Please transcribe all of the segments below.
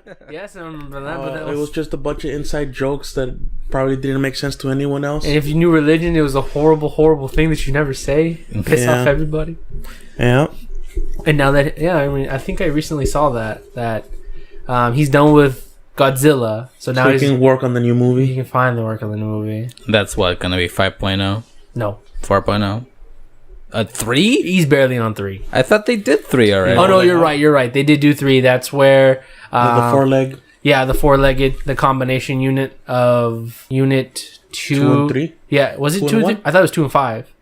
that? Yes, I remember that. But it was just a bunch of inside jokes that probably didn't make sense to anyone else. And if you knew religion, it was a horrible, horrible thing that you never say. Piss off everybody. Yeah. And now that, I think I recently saw that he's done with Godzilla. So now he can work on the new movie. He can finally work on the new movie. That's what, going to be 5.0? No. 4.0? 3? He's barely on 3. I thought they did 3 already. Oh, no, you're right. They did do 3. That's where... the 4-leg? Yeah, the 4-legged, the combination unit of Unit 2 and 3? Yeah, was it 2 and 3? I thought it was 2 and 5.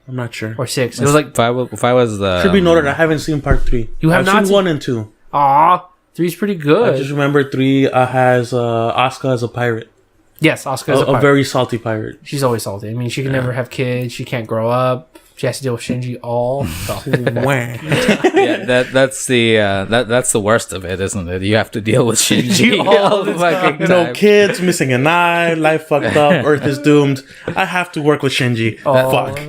I'm not sure. Or 6. It was like... 5 was the... Should be noted, I haven't seen part 3. You have I've seen 1 and 2. Aw, 3's pretty good. I just remember 3 has Asuka as a pirate. Yes, Asuka is a pirate. A very salty pirate. She's always salty. I mean, she can never have kids. She can't grow up. She has to deal with Shinji all that's the worst of it, isn't it? You have to deal with Shinji all the fucking time. Kids missing an eye, life fucked up, Earth is doomed. I have to work with Shinji. Fuck.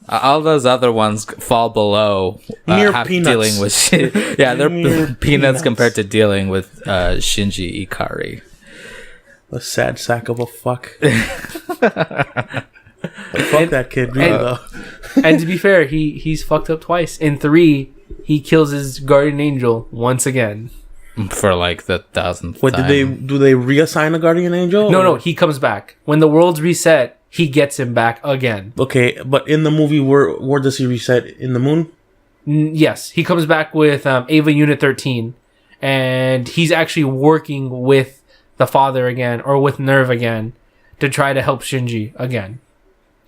All those other ones fall below mere peanuts. Dealing with they're peanuts compared to dealing with Shinji Ikari. A sad sack of a fuck. Fuck that kid, really, though. And to be fair, he's fucked up twice. In 3, he kills his guardian angel once again. For like the 1000th Wait, time. do they reassign a guardian angel? No, he comes back. When the world's reset, he gets him back again. Okay, but in the movie, where does he reset? In the moon? Yes, he comes back with Ava Unit 13. And he's actually working with the father again, or with Nerve again, to try to help Shinji again.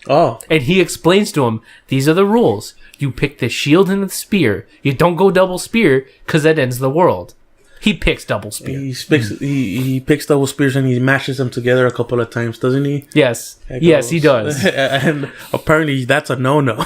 Oh. And he explains to him, these are the rules. You pick the shield and the spear. You don't go double spear, because that ends the world. He picks double spear. He picks double spears and he mashes them together a couple of times, doesn't he? Yes. Yes, he does. And apparently that's a no-no.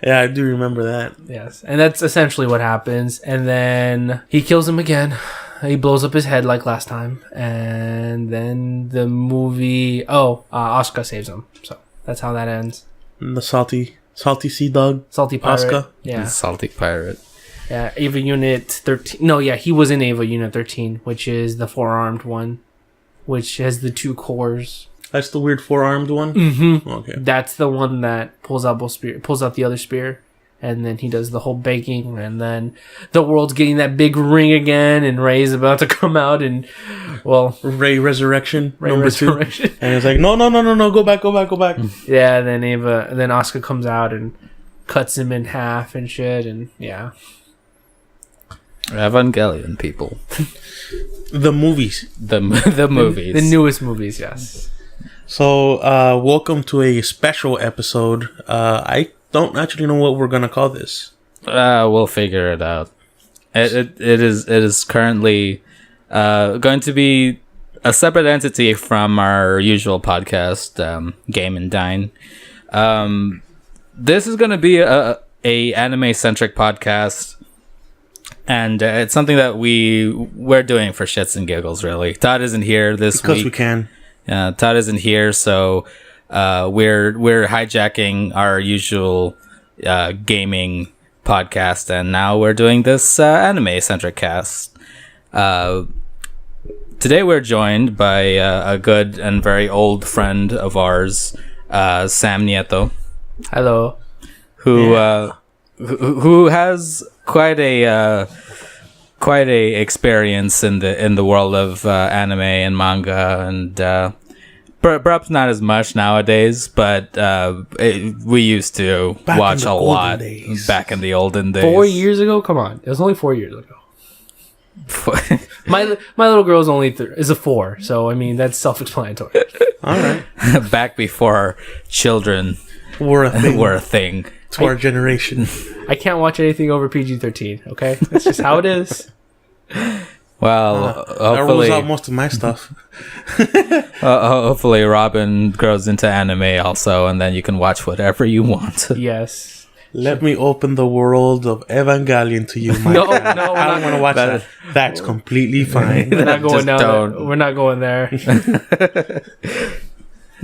Yeah, I do remember that. Yes. And that's essentially what happens. And then he kills him again. He blows up his head like last time. And then the movie... Asuka saves him. So that's how that ends. And the salty sea dog. Salty pirate. Asuka. Yeah. Salty pirate. Yeah, Ava Unit 13. No, yeah, he was in Ava Unit 13, which is the 4-armed one, which has the 2 cores. That's the weird 4-armed one? Mm-hmm. Okay. That's the one that pulls out the other spear, and then he does the whole baking, and then the world's getting that big ring again, and Ray's about to come out, and, well... Ray Resurrection, Ray number Resurrection. 2. And it's like, no, go back. Yeah, then Asuka comes out and cuts him in half and shit, and yeah. Evangelion, people. The movies. The movies. The newest movies, yes. So, welcome to a special episode. I don't actually know what we're gonna call this. We'll figure it out. It is currently going to be a separate entity from our usual podcast, Game and Dine. This is going to be a anime centric podcast. And it's something that we're doing for shits and giggles, really. Todd isn't here this week. Because we can. Todd isn't here, so we're hijacking our usual gaming podcast, and now we're doing this anime-centric cast. Today we're joined by a good and very old friend of ours, Sam Nieto. Hello. Who has quite a experience in the world of anime and manga, and perhaps not as much nowadays, but we used to watch a lot back in the olden days. 4 years ago? Come on, it was only 4 years ago. my little girl is a 4, so I mean that's self-explanatory. All right. Back before children were a thing. To our generation. I can't watch anything over PG-13, okay? That's just how it is. Well, hopefully... That rules out most of my stuff. Hopefully Robin grows into anime also, and then you can watch whatever you want. Yes. Let me open the world of Evangelion to you, my No, I don't want to watch that. That's completely fine. We're not going down there. We're not going there.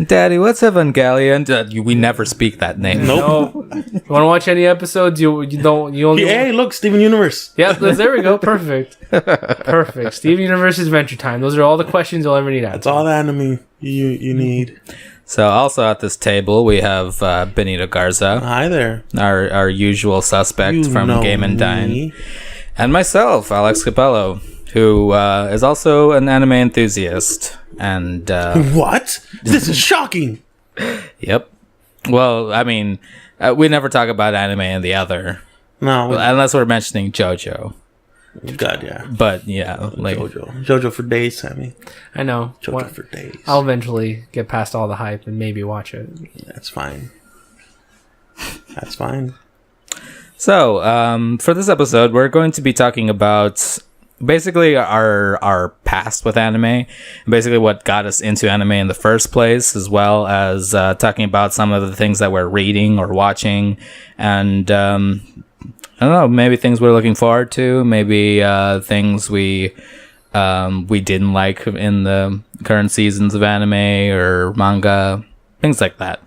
Daddy, what's Evangelion? We never speak that name. Nope. No. You want to watch any episodes? You only. Hey, look, Steven Universe. Yeah, there we go. Perfect. Perfect. Steven Universe's Adventure Time. Those are all the questions you'll ever need. That's all the anime you need. So also at this table we have Benito Garza, Hi there. our usual suspect You from know Game and Dine, me. and myself, Alex Capello, who is also an anime enthusiast. And What? This is shocking. yep. Well, I mean, we never talk about anime and the other, No, unless we're mentioning JoJo. God, yeah. But yeah, like JoJo for days, Sammy. I know. JoJo for days. I'll eventually get past all the hype and maybe watch it. That's fine. That's fine. So, for this episode, we're going to be talking about basically our past with anime, basically what got us into anime in the first place, as well as talking about some of the things that we're reading or watching, and I don't know, maybe things we're looking forward to, maybe things we didn't like in the current seasons of anime or manga, things like that.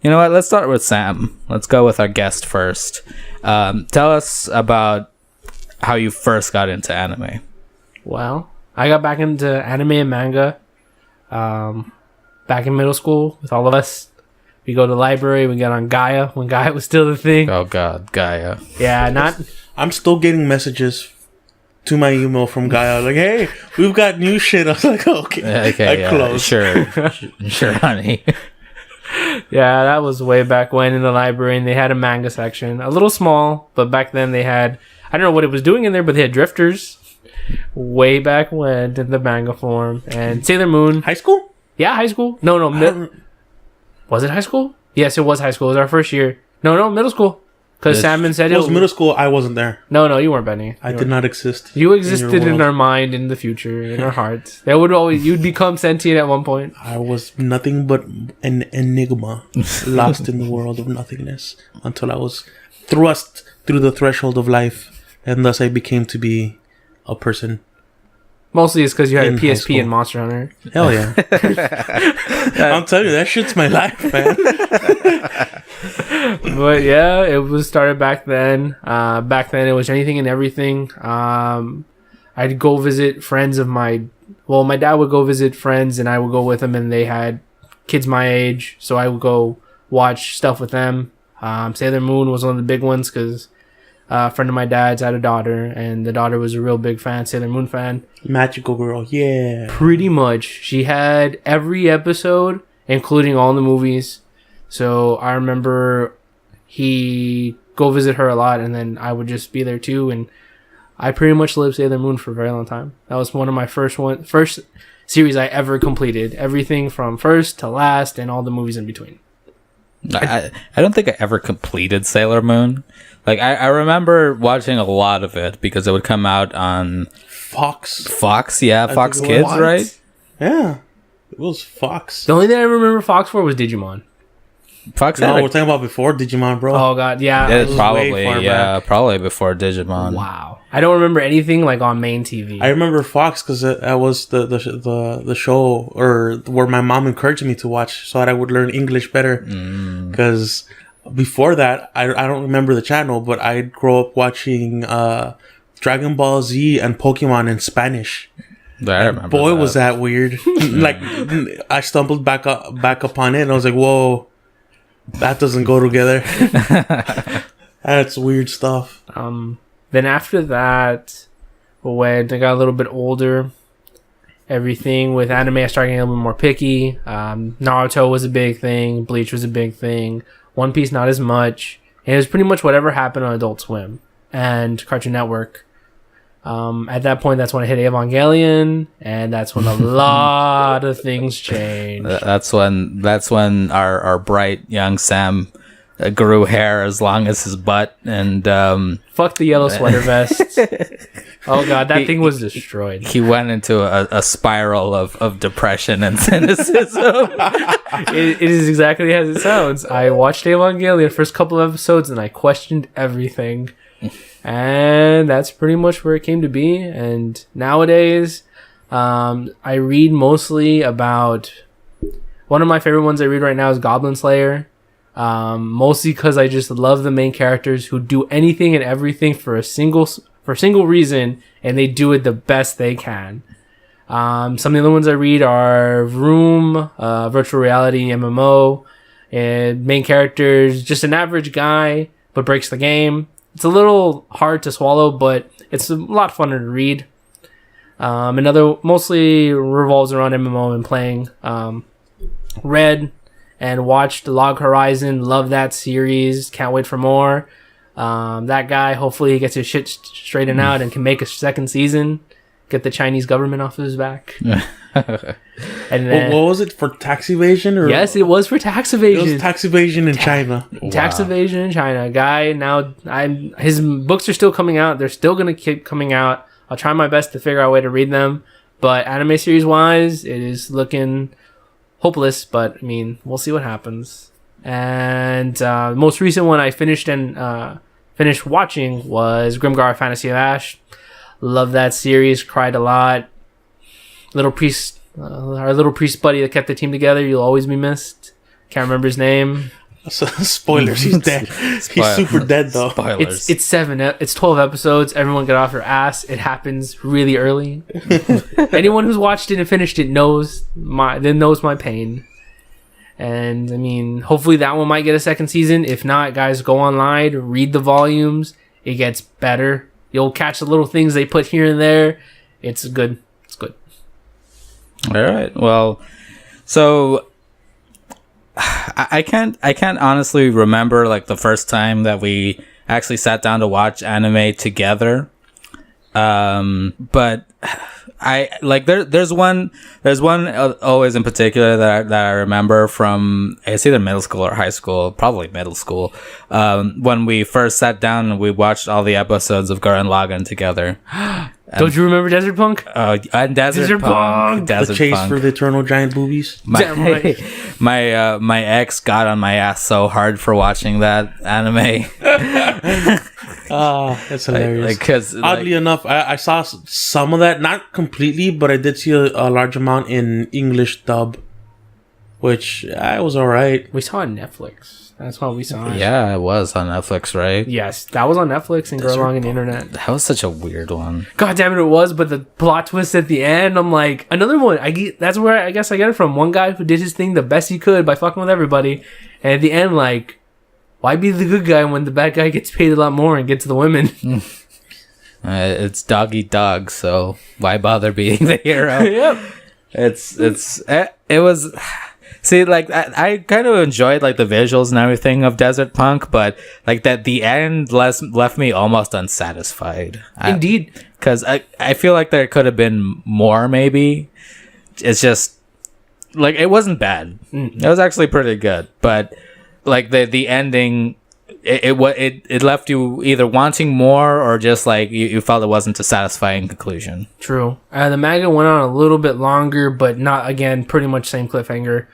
You know what? Let's start with Sam. Let's go with our guest first. Tell us about how you first got into anime. Well, I got back into anime and manga back in middle school with all of us. We go to the library. We got on Gaia when Gaia was still the thing. Oh God, Gaia. Yeah, not. I'm still getting messages to my email from Gaia like, "Hey, we've got new shit." I was like, "Okay, Okay, I closed." sure, honey. Yeah, that was way back when in the library, and they had a manga section, a little small, but back then they had. I don't know what it was doing in there, but they had Drifters. Way back when in the manga form, and Sailor Moon. High school? Yeah, high school. No, was it high school? Yes, it was high school. It was our first year. No, middle school. Because Salmon said it was middle school. I wasn't there. No, you weren't, Benny. I did not exist. You existed your in world. our mind, in the future, in our hearts. That would always you'd become sentient at one point. I was nothing but an enigma, lost in the world of nothingness, until I was thrust through the threshold of life, and thus I became to be a person. Mostly it's because you had In a high PSP school. and Monster Hunter. Hell yeah! I'm telling you, that shit's my life, man. But yeah, it was started back then. Back then, it was anything and everything. I'd go visit friends of my. Well, my dad would go visit friends, and I would go with him, and they had kids my age, so I would go watch stuff with them. Sailor Moon was one of the big ones because a friend of my dad's had a daughter, and the daughter was a real big fan, Sailor Moon fan. Magical girl, yeah. Pretty much, she had every episode, including all the movies. So I remember he go visit her a lot, and then I would just be there too. And I pretty much lived Sailor Moon for a very long time. That was one of my first series I ever completed. Everything from first to last, and all the movies in between. I don't think I ever completed Sailor Moon. Like I remember watching a lot of it because it would come out on Fox. Fox, yeah, Fox think it Kids, was. right? Yeah, it was Fox. The only thing I remember Fox for was Digimon. Fox No, had we're talking about before Digimon, bro. Oh god, yeah. it was probably, way far yeah, probably before Digimon. Wow. I don't remember anything like on main TV. I remember Fox because that was the show or where my mom encouraged me to watch so that I would learn English better. Because before that, I don't remember the channel, but I grew up watching Dragon Ball Z and Pokemon in Spanish. I remember. Boy, that. was that weird! Like I stumbled back upon it, and I was like, "Whoa, that doesn't go together." That's weird stuff. Then after that, when I got a little bit older, everything with anime, I started getting a little bit more picky. Naruto was a big thing. Bleach was a big thing. One Piece, not as much. And it was pretty much whatever happened on Adult Swim and Cartoon Network. At that point, that's when I hit Evangelion, and that's when a lot of things changed. That's when our bright young Sam grew hair as long as his butt, and Fuck the yellow sweater vest. Oh god, that thing was destroyed. he went into a spiral of depression and cynicism. It is exactly as it sounds. I watched Evangelion first couple of episodes, and I questioned everything. And that's pretty much where it came to be. And nowadays, I read mostly about... One of my favorite ones I read right now is Goblin Slayer. Mostly because I just love the main characters who do anything and everything for a single reason, and they do it the best they can. Some of the other ones I read are Room, virtual reality MMO, and main characters just an average guy but breaks the game. It's a little hard to swallow, but it's a lot funner to read. Another mostly revolves around MMO and playing. Read and watched Log Horizon. Love that series. Can't wait for more. That guy, hopefully he gets his shit straightened out and can make a second season. Get the Chinese government off his back. And then, what was it, for tax evasion? Or? Yes, it was for tax evasion. It was tax evasion in China. Tax evasion in China. Guy, now his books are still coming out. They're still going to keep coming out. I'll try my best to figure out a way to read them. But anime series wise, it is looking hopeless. But I mean, we'll see what happens. And the most recent one I finished watching was Grimgar Fantasy of Ash. Love that series. Cried a lot. Little priest, our little priest buddy that kept the team together. You'll always be missed. Can't remember his name. Spoilers. He's dead. He's super dead though. Spoilers. It's 12 episodes. Everyone get off their ass. It happens really early. Anyone who's watched it and finished it knows my pain. And I mean, hopefully that one might get a second season. If not, guys, go online, read the volumes. It gets better. You'll catch the little things they put here and there. It's good. It's good. All right. Well, so I can't honestly remember like the first time that we actually sat down to watch anime together. But I like there's one always in particular that I remember from, it's either middle school or high school, probably middle school, when we first sat down and we watched all the episodes of Gurren Lagann together. Don't you remember Desert Punk? And Desert Punk. The chase for the eternal giant boobies. Damn right. My ex got on my ass so hard for watching that anime. That's hilarious. Because oddly enough, I saw some of that, not completely, but I did see a large amount in English dub, which was alright. We saw it on Netflix. That's why we saw it. Yeah, it was on Netflix, right? Yes, that was on Netflix and Gurren Lagann Internet. That was such a weird one. God damn it, it was. But the plot twist at the end, I'm like, another one. That's where I guess I get it from. One guy who did his thing the best he could by fucking with everybody, and at the end, like, why be the good guy when the bad guy gets paid a lot more and gets the women? It's dog eat dog, so why bother being the hero? Yep. It was. See, like, I kind of enjoyed, like, the visuals and everything of Desert Punk, but, like, that the end left me almost unsatisfied. Indeed. Because I feel like there could have been more, maybe. It's just, like, it wasn't bad. It was actually pretty good. But, like, the ending, it left you either wanting more or just, like, you felt it wasn't a satisfying conclusion. True. The manga went on a little bit longer, but not, again, pretty much same cliffhanger.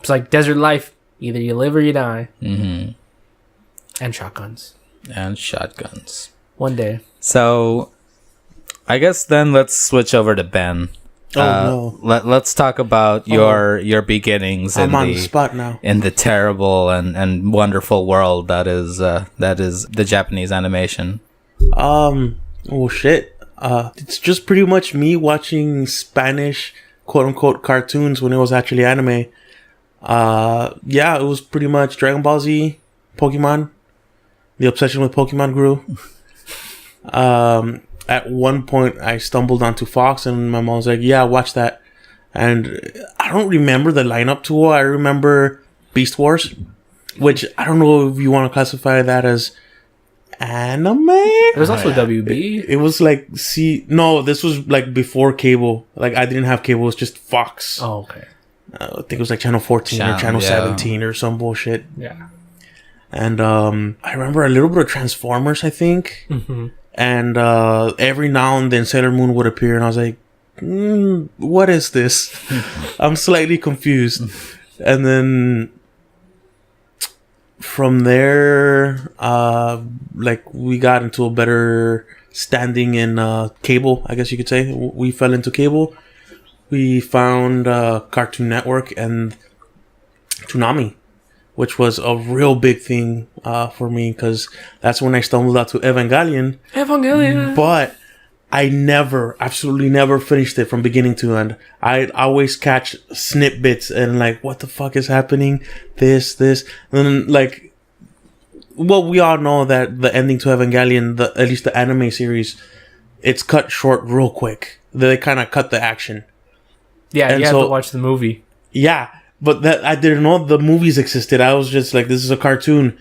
It's like desert life. Either you live or you die. Mm-hmm. And shotguns. One day. So, I guess then let's switch over to Ben. No. Let's talk about your beginnings. I'm on the spot now. In the terrible and wonderful world that is the Japanese animation. Oh shit. It's just pretty much me watching Spanish quote unquote cartoons when it was actually anime. Yeah, it was pretty much Dragon Ball Z, Pokemon. The obsession with Pokemon grew. At one point, I stumbled onto Fox, and my mom was like, "Yeah, watch that." And I don't remember the lineup too well. I remember Beast Wars, which I don't know if you want to classify that as anime. There was also WB. It was like no, this was like before cable. Like I didn't have cable. It was just Fox. Oh, okay. I think it was like channel 14 or channel 17 or some bullshit. Yeah. And I remember a little bit of Transformers, I think. Mm-hmm. And every now and then Sailor Moon would appear, and I was like, what is this? I'm slightly confused. And then from there, like we got into a better standing in cable, I guess you could say. We fell into cable. We found Cartoon Network and Toonami, which was a real big thing for me because that's when I stumbled out to Evangelion. But I absolutely never finished it from beginning to end. I'd always catch snippets and like, what the fuck is happening? This. And then like, well, we all know that the ending to Evangelion, at least the anime series, it's cut short real quick. They kind of cut the action. Yeah, and you have to watch the movie. Yeah, but that I didn't know the movies existed. I was just like, this is a cartoon.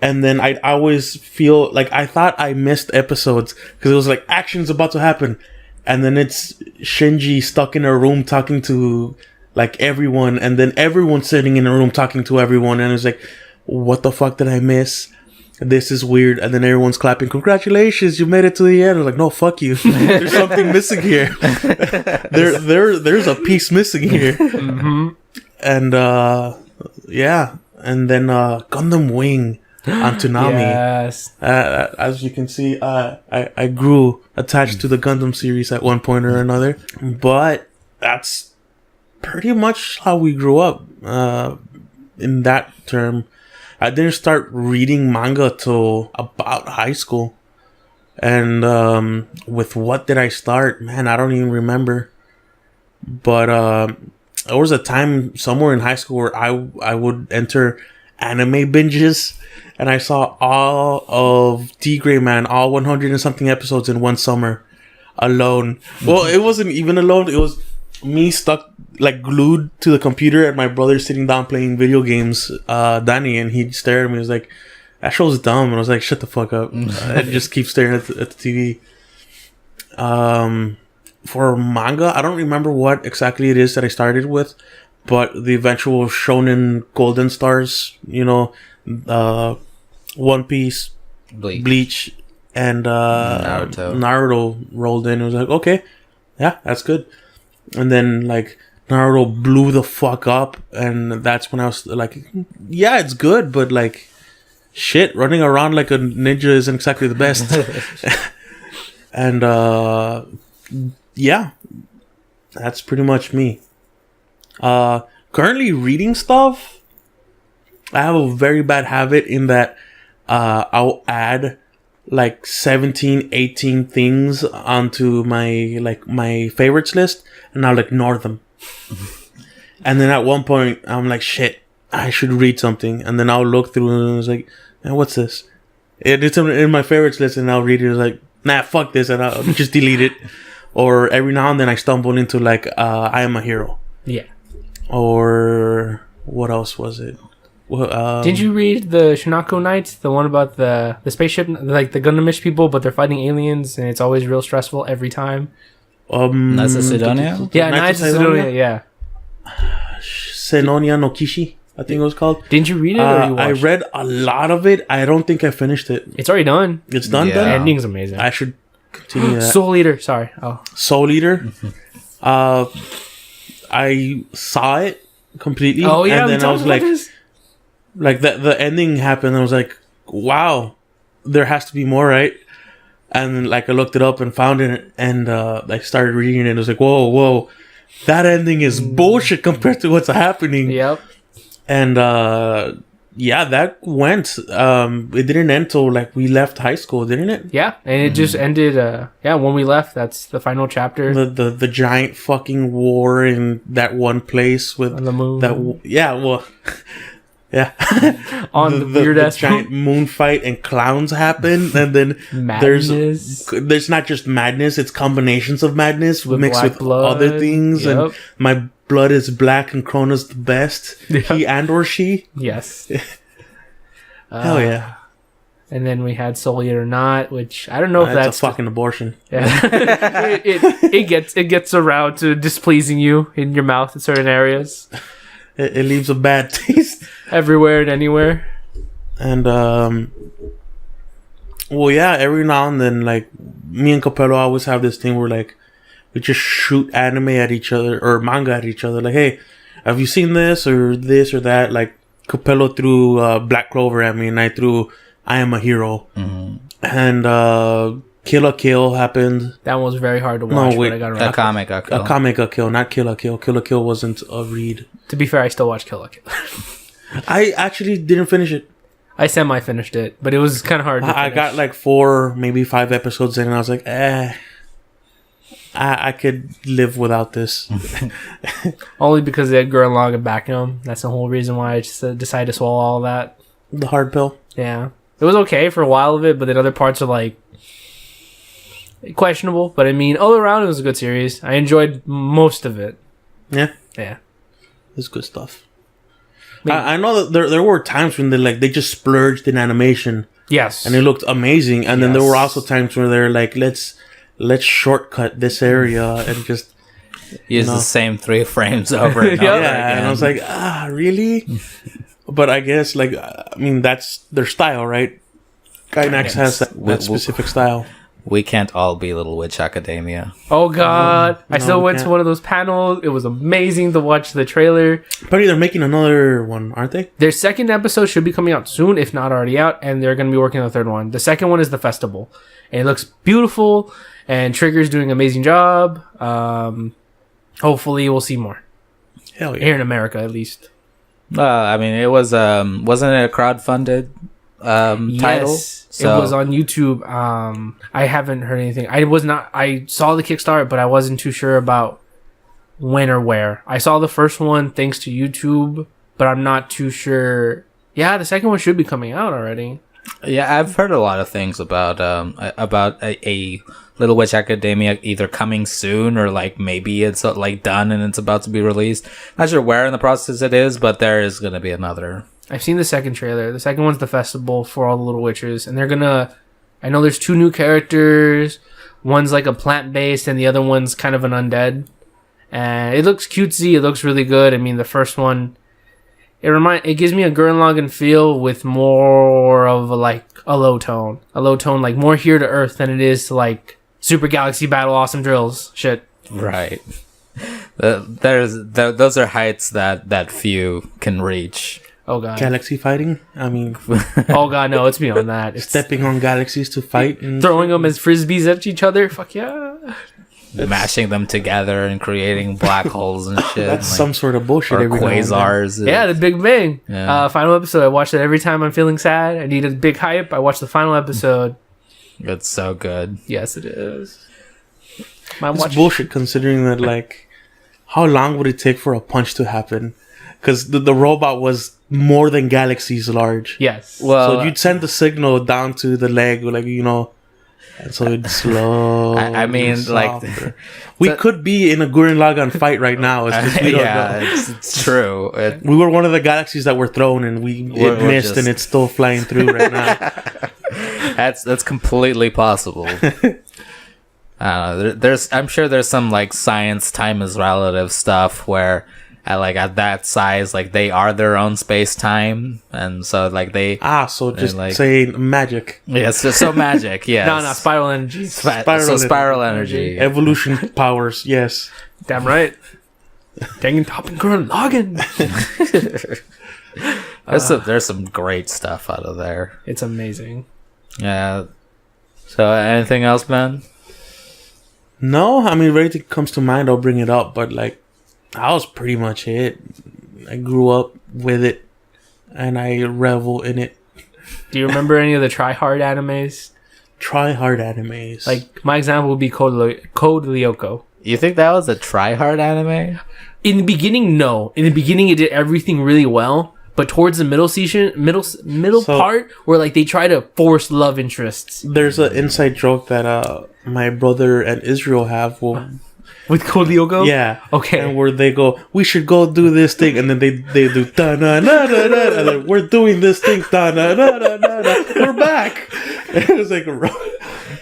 And then I'd always feel like I thought I missed episodes because it was like action's about to happen. And then it's Shinji stuck in a room talking to like everyone. And then everyone's sitting in a room talking to everyone. And it's like, what the fuck did I miss? This is weird. And then everyone's clapping. Congratulations, you made it to the end. I'm like, no, fuck you. There's something missing here. There's a piece missing here. Mm-hmm. And yeah. And then Gundam Wing on Toonami. Yes. As you can see, I grew attached to the Gundam series at one point or another. But that's pretty much how we grew up in that term. I didn't start reading manga till about high school. And with what did I start? Man, I don't even remember. But there was a time somewhere in high school where I would enter anime binges. And I saw all of D-Gray Man, all 100 and something episodes in one summer. Alone. Well, it wasn't even alone. It was me stuck, like, glued to the computer and my brother sitting down playing video games, Danny, and he'd stare at me. He was like, that show's dumb. And I was like, shut the fuck up. I just keep staring at the TV. For manga, I don't remember what exactly it is that I started with, but the eventual Shonen Golden Stars, you know, One Piece, Bleach, and Naruto rolled in. It was like, okay, yeah, that's good. And then like Naruto blew the fuck up, and that's when I was like, yeah, it's good, but like, shit, running around like a ninja isn't exactly the best. And yeah, that's pretty much me. Currently reading stuff. I have a very bad habit in that I'll add like 17, 18 things onto my favorites list, and I'll ignore them. And then at one point I'm like, shit, I should read something. And then I'll look through and it's like, man, what's this? It's in my favorites list, and I'll read it. It's like, nah, fuck this, and I'll just delete it. Or every now and then I stumble into like I Am a Hero. Yeah. Or what else was it? Did you read the Shinako Knights? The one about the spaceship, like the Gundamish people, but they're fighting aliens, and it's always real stressful every time. Knights of Sidonia? Yeah, Knights of Sidonia, yeah. Senonia no Kishi, I think it was called. Didn't you read it or you watched I read a lot of it. I don't think I finished it. It's already done. It's done? Yeah. Done? The ending's amazing. I should continue that. Soul Eater, sorry. Oh. Soul Eater. I saw it completely. Oh, yeah, and then I was like, this? Like the ending happened. And I was like, wow, there has to be more, right? And like I looked it up and found it, and I started reading it. It was like, whoa, that ending is bullshit compared to what's happening. Yep. And yeah, that went. It didn't end till like we left high school, didn't it? Yeah, and it just ended. Yeah, when we left, that's the final chapter. The giant fucking war in that one place with On the moon. Yeah. On the weird ass giant moon fight and clowns happen, and then Madness. there's not just madness, it's combinations of madness With mixed black with blood. other things. Yep. And my blood is black and Krona's the best. Yep. He and or she. Yes. Hell yeah. And then we had Soul Eater Not, which I don't know if that's a fucking abortion. Yeah. it gets around to displeasing you in your mouth in certain areas. It leaves a bad taste everywhere and anywhere. And well, yeah, every now and then, like, me and Capello always have this thing where, like, we just shoot anime at each other or manga at each other. Like, hey, have you seen this or that? Like, Capello threw Black Clover at me, and I threw I Am a Hero. Mm-hmm. And Kill la Kill happened. That one was very hard to watch. But I got around. Akame ga Kill. Akame ga Kill, not Kill la Kill. Kill la Kill wasn't a read. To be fair, I still watch Kill la Kill. I actually didn't finish it. I semi-finished it, but it was kind of hard to I finish. got like 4, maybe 5 episodes in, and I was like, I could live without this. Only because they had Gurren Lagann backing them. That's the whole reason why I just decided to swallow all that. The hard pill. Yeah. It was okay for a while of it, but then other parts are like questionable. But I mean, all around it was a good series. I enjoyed most of it. Yeah. Yeah. It's good stuff. I know that there were times when they just splurged in animation. Yes. And it looked amazing. And then there were also times where they're like, let's shortcut this area and just use the same 3 frames over and over again. And I was like, really? But I guess that's their style, right? Gainax has that specific style. We can't all be Little Witch Academia. Oh God! I still went can't. to one of those panels. It was amazing to watch the trailer. But they're making another one, aren't they? Their second episode should be coming out soon, if not already out, and they're going to be working on the third one. The second one is the festival, and it looks beautiful. And Trigger's doing an amazing job. Hopefully, we'll see more. Hell yeah! Here in America, at least. I mean, it was wasn't it a crowdfunded title? Yes. So. It was on YouTube. I haven't heard anything. I saw the Kickstarter, but I wasn't too sure about when or where. I saw the first one thanks to YouTube, but I'm not too sure. Yeah, the second one should be coming out already. Yeah, I've heard a lot of things about a Little Witch Academia either coming soon or like maybe it's like done and it's about to be released. Not sure where in the process it is, but there is going to be another. I've seen the second trailer. The second one's the festival for all the little witches, and they're gonna. I know there's 2 new characters. One's like a plant-based, and the other one's kind of an undead. And it looks cutesy. It looks really good. I mean, the first one, it gives me a Gurren Lagann feel with more of a low tone, like more here to earth than it is to like Super Galaxy Battle Awesome Drills shit. Right. Those are heights that few can reach. Oh God. Galaxy fighting? I mean... Oh God, no, it's beyond that. It's stepping on galaxies to fight. And throwing them as frisbees at each other? Fuck yeah. Mashing them together and creating black holes and shit. That's some sort of bullshit. Or quasars. Yeah, the Big Bang. Yeah. Final episode. I watch it every time I'm feeling sad. I need a big hype. I watch the final episode. It's so good. Yes, it is. It's bullshit considering that, how long would it take for a punch to happen? Because the robot was more than galaxies large. Yes. Well, so you'd send the signal down to the leg, and so it's slow. I mean, we could be in a Gurren Lagann fight right now. It's just we don't know. It's true. We were one of the galaxies that were thrown, and it missed, and it's still flying through right now. That's completely possible. I'm sure there's some science time is relative stuff where at that size they are their own space time, and so they saying magic. Yes, so magic. Yes. No, spiral energy. Spiral energy. Evolution powers. Yes. Damn right. Dang topping Gurren Lagann. There's some great stuff out of there. It's amazing. Yeah. So anything else, man? No, I mean, if anything comes to mind, I'll bring it up. But that was pretty much it. I grew up with it, and I revel in it. Do you remember any of the try-hard animes? Try-hard animes. My example would be Code Lyoko. You think that was a try-hard anime? In the beginning, no. In the beginning, it did everything really well. But towards the middle part, where they try to force love interests. There's an inside joke that my brother and Israel have. With Code Lyoko? Yeah. Okay. And where they go, we should go do this thing, and then they do da na na na na, and then we're doing this thing, da na na na na, we're back. And it was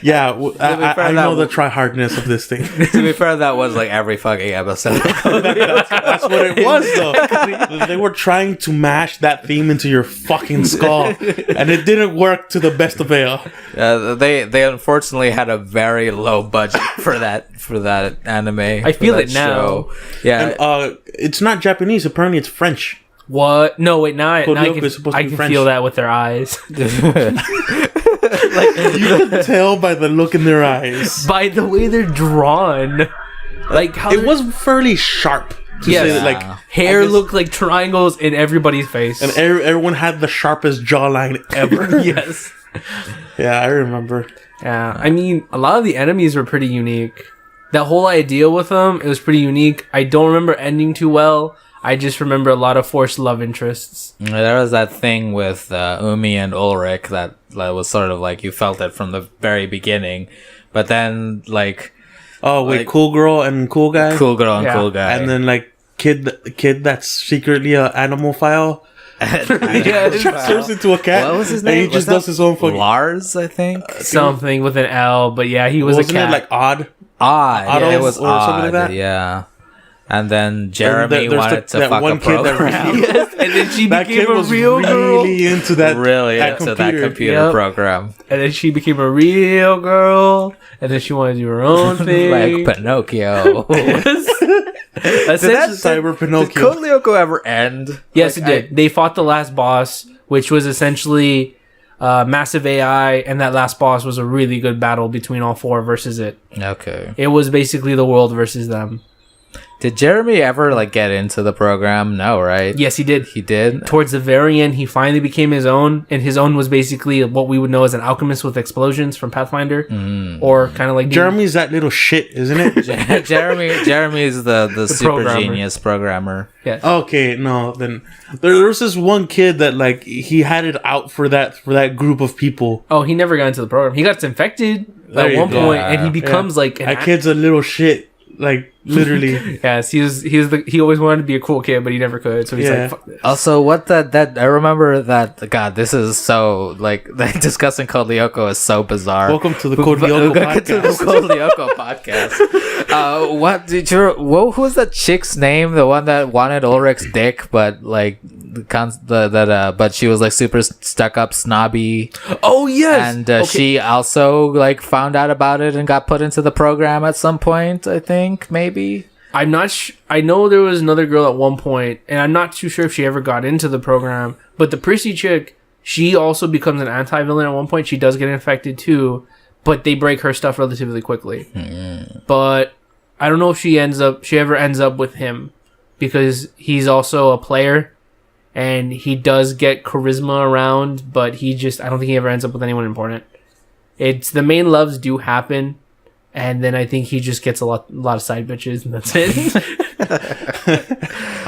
yeah, I know the try hardness of this thing. To be fair, that was every fucking episode. That's what it was, though. They were trying to mash that theme into your fucking skull, and it didn't work to the best avail. They unfortunately had a very low budget for that anime. I feel it now. Show. Yeah, and, it's not Japanese. Apparently, it's French. What? No, wait. Now I can French. feel that with their eyes. Like You can tell by the look in their eyes. by the way they're drawn. Like how It was fairly sharp. Yes. Like hair I guess- looked like triangles in everybody's face. and everyone had the sharpest jawline ever. Yes. Yeah, I remember. Yeah. I mean, a lot of the enemies were pretty unique. That whole idea with them, it was pretty unique. I don't remember ending too well. I just remember a lot of forced love interests. There was that thing with Umi and Ulrich that was sort of like you felt it from the very beginning, but then like Oh wait, Like- cool girl and cool guy, cool girl and Yeah. cool guy, and then like kid that's secretly a animal file. Turns into a cat. What was his And name? he just Was does that his own fucking. Lars, I think. Something with an L, but yeah, he was Wasn't a cat. it like odd? Odd. Otto Yeah, it was or odd. something like that? Yeah. And then Jeremy there's wanted to that fuck one a kid that program. Yes, and then she That became kid a was real girl. really into that. Really that into that computer Yep. program. And then she became a real girl. And then she wanted to do her own thing. Like Pinocchio. Essentially- Cyber Did Pinocchio. Code Lyoko ever end? Yes, Like, it did. They fought the last boss, which was essentially massive AI, and that last boss was a really good battle between all four versus it. Okay. It was basically the world versus them. Did Jeremy ever like get into the program? No, right? Yes, he did. He did. Towards the very end, he finally became his own, and his own was basically what we would know as an alchemist with explosions from Pathfinder, or kind of like Jeremy's that little shit, isn't it? Jeremy is the super programmer. genius programmer. Yes. Okay, no, then there was this one kid that like he had it out for that group of people. Oh, he never got into the program. He got infected There at you one go. point, and he becomes like an That kid's a little shit, like literally. Yes, he always wanted to be a cool kid, but he never could. So he's Yeah. like, fuck this. Also, what that I remember that God, this is so like discussing Code Lyoko is so bizarre. Welcome to the Code Lyoko Welcome to the podcast. Code Lyoko podcast. What did you? Who was that chick's name? The one that wanted Ulrich's dick, but like but she was like super stuck up, snobby, Oh yes, and Okay. she also like found out about it and got put into the program at some point. I think maybe. I'm not. I know there was another girl at one point, and I'm not too sure if she ever got into the program. But the prissy chick, she also becomes an anti-villain at one point. She does get infected too, but they break her stuff relatively quickly. But I don't know if she ever ends up with him, because he's also a player, and he does get charisma around, but I don't think he ever ends up with anyone important. It's the main loves do happen. And then I think he just gets a lot of side bitches, and that's it.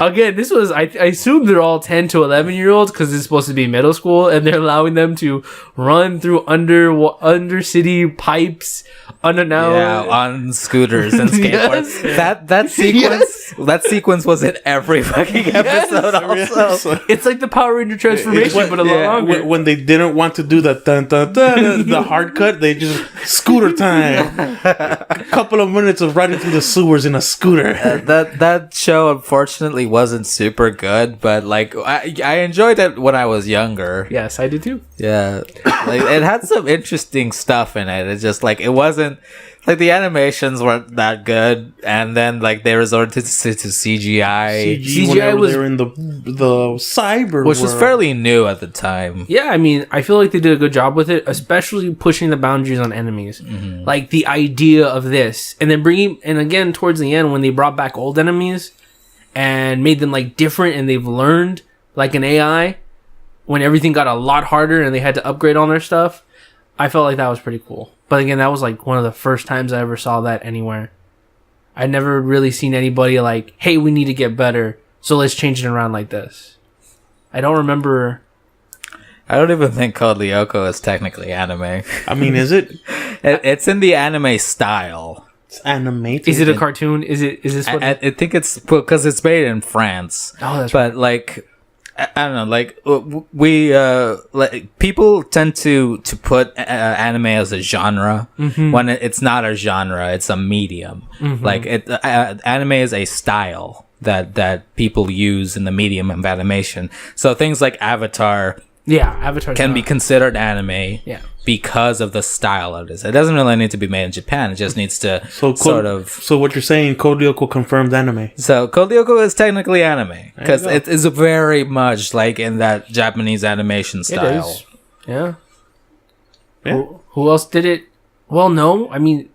Again, this was, I assume they're all 10 to 11-year-olds because it's supposed to be middle school, and they're allowing them to run through under city pipes unannounced. Yeah, on scooters and skateboards. Yes. That sequence was in every fucking episode. Also, It's like the Power Ranger transformation, but a lot longer. When they didn't want to do the dun, dun, dun, the hard cut, they just scooter time. A couple of minutes of riding through the sewers in a scooter. that show unfortunately wasn't super good, but like I enjoyed it when I was younger. Yes, I do too. Yeah, like it had some interesting stuff in it. It's just like it wasn't like the animations weren't that good, and then like they resorted to CGI. CGI whenever was- they were in the cyber Which was world. fairly new at the time. Yeah, I mean, I feel like they did a good job with it, especially pushing the boundaries on enemies. Like the idea of this, and then and again towards the end when they brought back old enemies and made them like different, and they've learned like an AI when everything got a lot harder and they had to upgrade all their stuff. I felt like that was pretty cool. But again, that was like one of the first times I ever saw that anywhere. I'd never really seen anybody like, hey, we need to get better, so let's change it around like this. I don't remember. I don't even think Code Lyoko is technically anime. I mean, is it? It's in the anime style. It's animated. Is it a cartoon? Is this what? I think it's because it's made in France. Oh, that's but like I don't know, like we like people tend to put anime as a genre when it's not a genre, it's a medium. Like anime is a style that people use in the medium of animation. So things like Avatar Avatar can be considered anime Yeah. because of the style of this. It doesn't really need to be made in Japan. It just needs to So what you're saying, Code Lyoko confirmed anime. So Code Lyoko is technically anime because go. it is very much like in that Japanese animation It style. is. Yeah. Yeah. Who else did it? Well, no. I mean,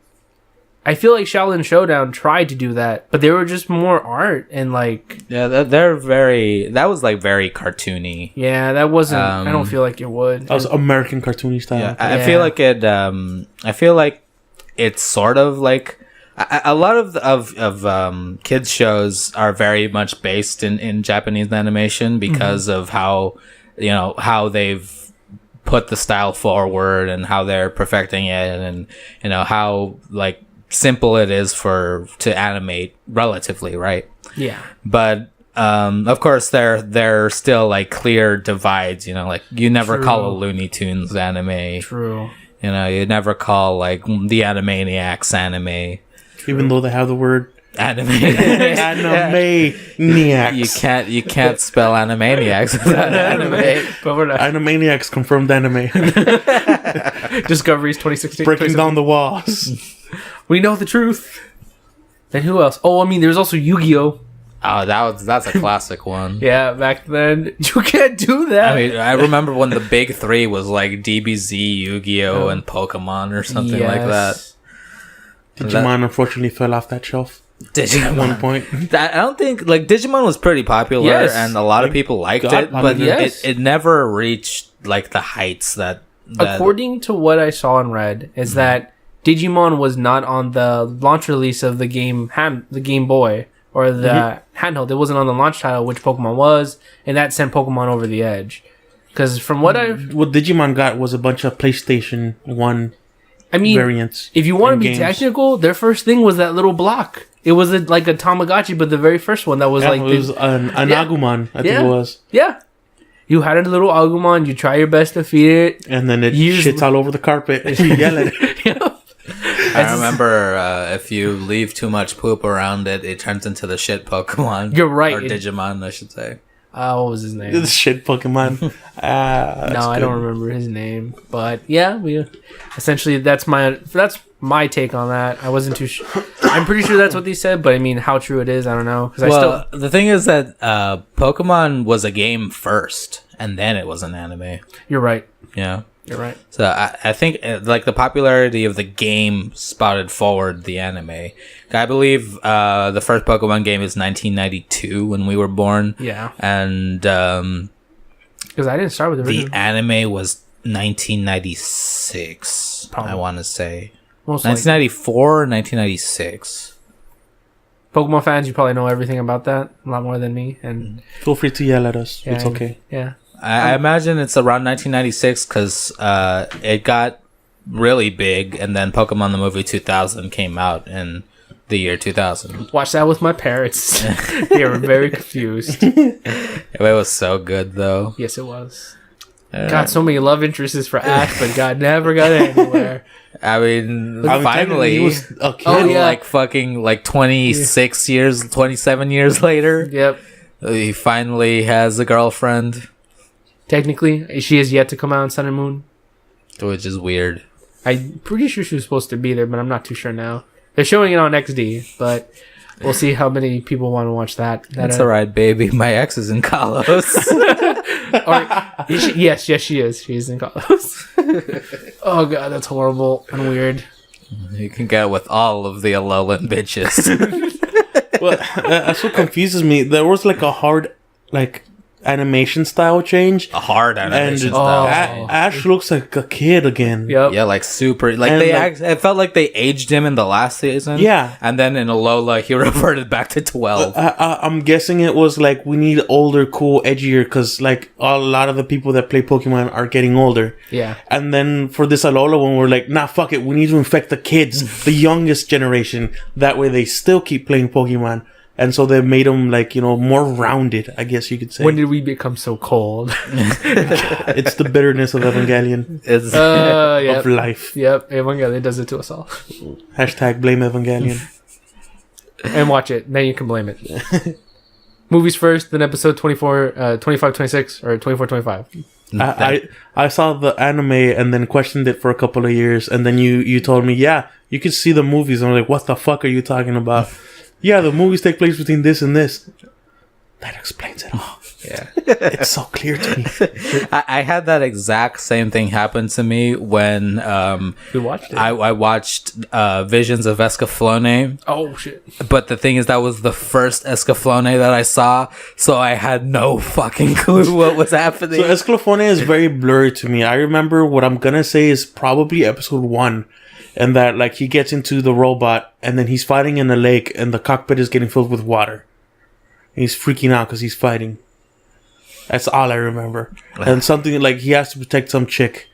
I feel like Shaolin Showdown tried to do that, but they were just more art and like. Yeah, they're very. That was like very cartoony. Yeah, that wasn't. I don't feel like it would. That was American cartoony style. Yeah, I feel like it. I feel like it's sort of like a lot of kids shows are very much based in Japanese animation because of how how they've put the style forward and how they're perfecting it, and how like simple it is to animate relatively, right? Yeah. But of course there still like clear divides, like you never True. call a Looney Tunes anime. True. You never call like the Animaniacs anime. Even though they have the word Anime. Animaniacs. You can't spell Animaniacs without anime. But we're not. Animaniacs confirmed anime. Discoveries 2016. Breaking down the walls. We know the truth. Then who else? Oh, I mean, there's also Yu-Gi-Oh. Oh, that's a classic one. Yeah, back then. You can't do that. I mean, I remember when the big three was like DBZ, Yu-Gi-Oh, and Pokemon or something like that. Digimon unfortunately fell off that shelf Digimon. at one point. I don't think like Digimon was pretty popular, Yes. and a lot of people liked God, it, but yes. it never reached like the heights that According to what I saw and read, is that Digimon was not on the launch release of the game, the Game Boy or the handheld. It wasn't on the launch title, which Pokemon was, and that sent Pokemon over the edge. Because from what what Digimon got was a bunch of PlayStation 1 variants. if you want to and be games. technical, their first thing was that little block. It was like a Tamagotchi, but the very first one that was Yeah, like it was an Agumon, I think it was. Yeah. You had a little Agumon, you try your best to feed it. And then it shits all over the carpet. You yell at it. I remember if you leave too much poop around it, it turns into the shit Pokemon. You're right. Or Digimon, I should say. What was his name? The shit Pokemon. No, I don't remember his name. But yeah, essentially that's my take on that. I wasn't too sure. I'm pretty sure that's what they said, but I mean, how true it is, I don't know. The thing is that Pokemon was a game first, and then it was an anime. You're right. Yeah. You're right. So I think like the popularity of the game spotted forward the anime. I believe the first Pokemon game is 1992 when we were born. Yeah. And because I didn't start with the anime was 1996. Probably. I want to say 1994 or 1996. Pokemon fans, you probably know everything about that a lot more than me. And feel free to yell at us. yeah, It's okay. Yeah. I imagine it's around 1996 because it got really big, and then Pokemon the movie 2000 came out in the year 2000. Watched that with my parents. They were very confused. It was so good, though. Yes, it was. Got so many love interests for Ash, but God never got anywhere. I mean, technically, finally, he was a kid. Oh, yeah. like fucking like 27 years later, Yep. he finally has a girlfriend, Technically, she is yet to come out on Sun and Moon. which is weird. I'm pretty sure she was supposed to be there, but I'm not too sure now. They're showing it on XD, but we'll see how many people want to watch that. That's alright, baby. My ex is in Kalos. Yes, she is. She's in Kalos. Oh god, that's horrible and weird. You can get with all of the Alolan bitches. Well, that's what confuses me. There was like a hard, animation style change. A hard animation And style. Ash looks like a kid again. Yep. Yeah, like super. Like And, it felt like they aged him in the last season. Yeah. And then in Alola, he reverted back to 12. I'm guessing it was like we need older, cool, edgier, because like a lot of the people that play Pokemon are getting older. Yeah. And then for this Alola one, we're like, nah, fuck it. We need to infect the kids, the youngest generation. That way they still keep playing Pokemon. And so they made them more rounded, I guess you could say. When did we become so cold? It's the bitterness of Evangelion, It's Yep. of life. Yep. Evangelion does it to us all. Hashtag blame Evangelion. And watch it. Then you can blame it. Movies first, then episode 24, 25, 26, or 24, 25. I saw the anime and then questioned it for a couple of years, and then you told me, yeah, you could see the movies. And I'm like, what the fuck are you talking about? Yeah, the movies take place between this and this. That explains it all. Yeah. It's so clear to me. I had that exact same thing happen to me when We watched it. I watched Visions of Escaflowne. Oh shit. But the thing is, that was the first Escaflowne that I saw, so I had no fucking clue what was happening. So Esclafone is very blurry to me. I remember what I'm gonna say is probably episode 1, and that like he gets into the robot and then he's fighting in a lake and the cockpit is getting filled with water. And he's freaking out because he's fighting. That's all I remember. And something like he has to protect some chick.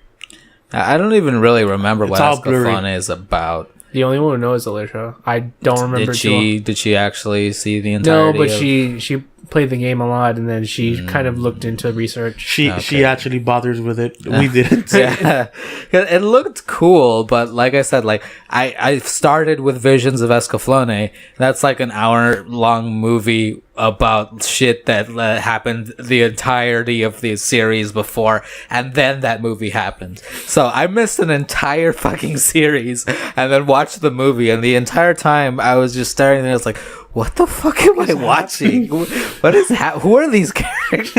I don't even really remember what all blurry. Escaflowne is about. The only one who knows is Alicia. I don't remember. Did she actually see the entirety? No, but she played the game a lot, and then she kind of looked into research. She actually bothers with it. We didn't. Yeah, it looked cool, but like I said, like I started with Visions of Escaflowne. That's like an hour-long movie about shit that happened the entirety of the series before, and then that movie happened. So I missed an entire fucking series, and then watched the movie, and the entire time I was just staring there. I was like, what the fuck am I watching? What is who are these characters?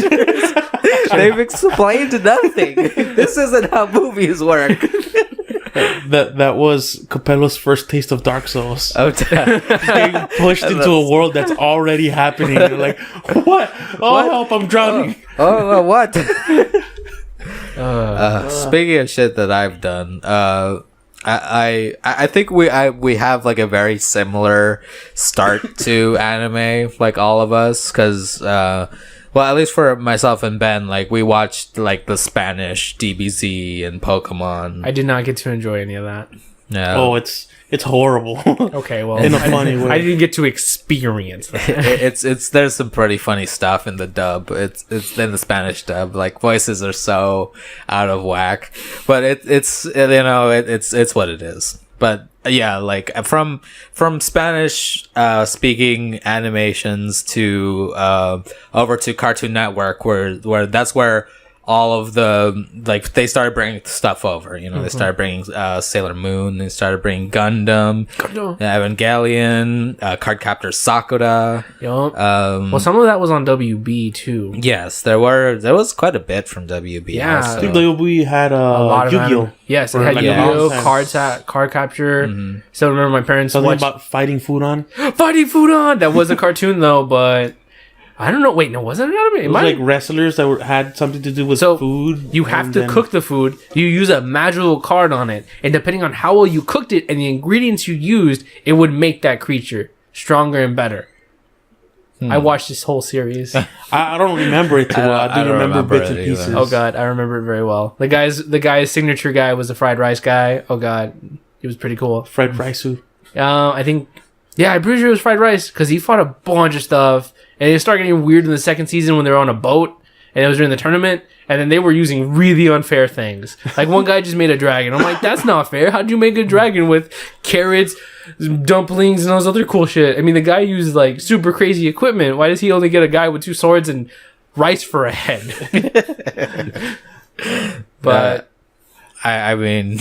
They've explained nothing. This isn't how movies work. That was Capello's first taste of Dark Souls. Oh, Being pushed into a world that's already happening. You're like, what? Oh, What? help, I'm drowning. What? Speaking of shit that I've done, I think we have like a very similar start to anime, like all of us, because well, at least for myself and Ben, like we watched like the Spanish DBZ and Pokemon. I did not get to enjoy any of that. Yeah. Oh, it's horrible. Okay, well, In a funny way. I didn't get to experience that. it's there's some pretty funny stuff in the dub. It's in the Spanish dub. Like voices are so out of whack, but it's what it is. But yeah, like from Spanish speaking animations to over to Cartoon Network, where that's where all of the, like, they started bringing stuff over, you know. They started bringing Sailor Moon, they started bringing Gundam, Evangelion, Cardcaptor Sakura. Yup. Well, some of that was on WB too. Yes, there was quite a bit from WB. Yeah. also. I think we had A lot of Yu-Gi-Oh! anime. Yes, it For, had like, Yu-Gi-Oh, a long time. card capture. Still remember my parents Something watched about fighting food on. Fighting Food On. That was a cartoon though, but I don't know. Wait, no, wasn't it anime? It was like wrestlers that had something to do with food. You have and to then- cook the food. You use a magical card on it, and depending on how well you cooked it and the ingredients you used, it would make that creature stronger and better. I watched this whole series. I don't remember it too well. I do don't remember bits and it either. pieces. Oh god, I remember it very well. The guy's signature guy was the fried rice guy. Oh god, he was pretty cool. Fried Raisu. I think, yeah, I'm pretty sure it was fried rice because he fought a bunch of stuff, and it started getting weird in the second season when they were on a boat, and it was during the tournament, and then they were using really unfair things. Like one guy just made a dragon. I'm like, that's not fair. How'd you make a dragon with carrots, dumplings, and all this other cool shit? I mean, the guy used like super crazy equipment. Why does he only get a guy with 2 swords and rice for a head? But I mean,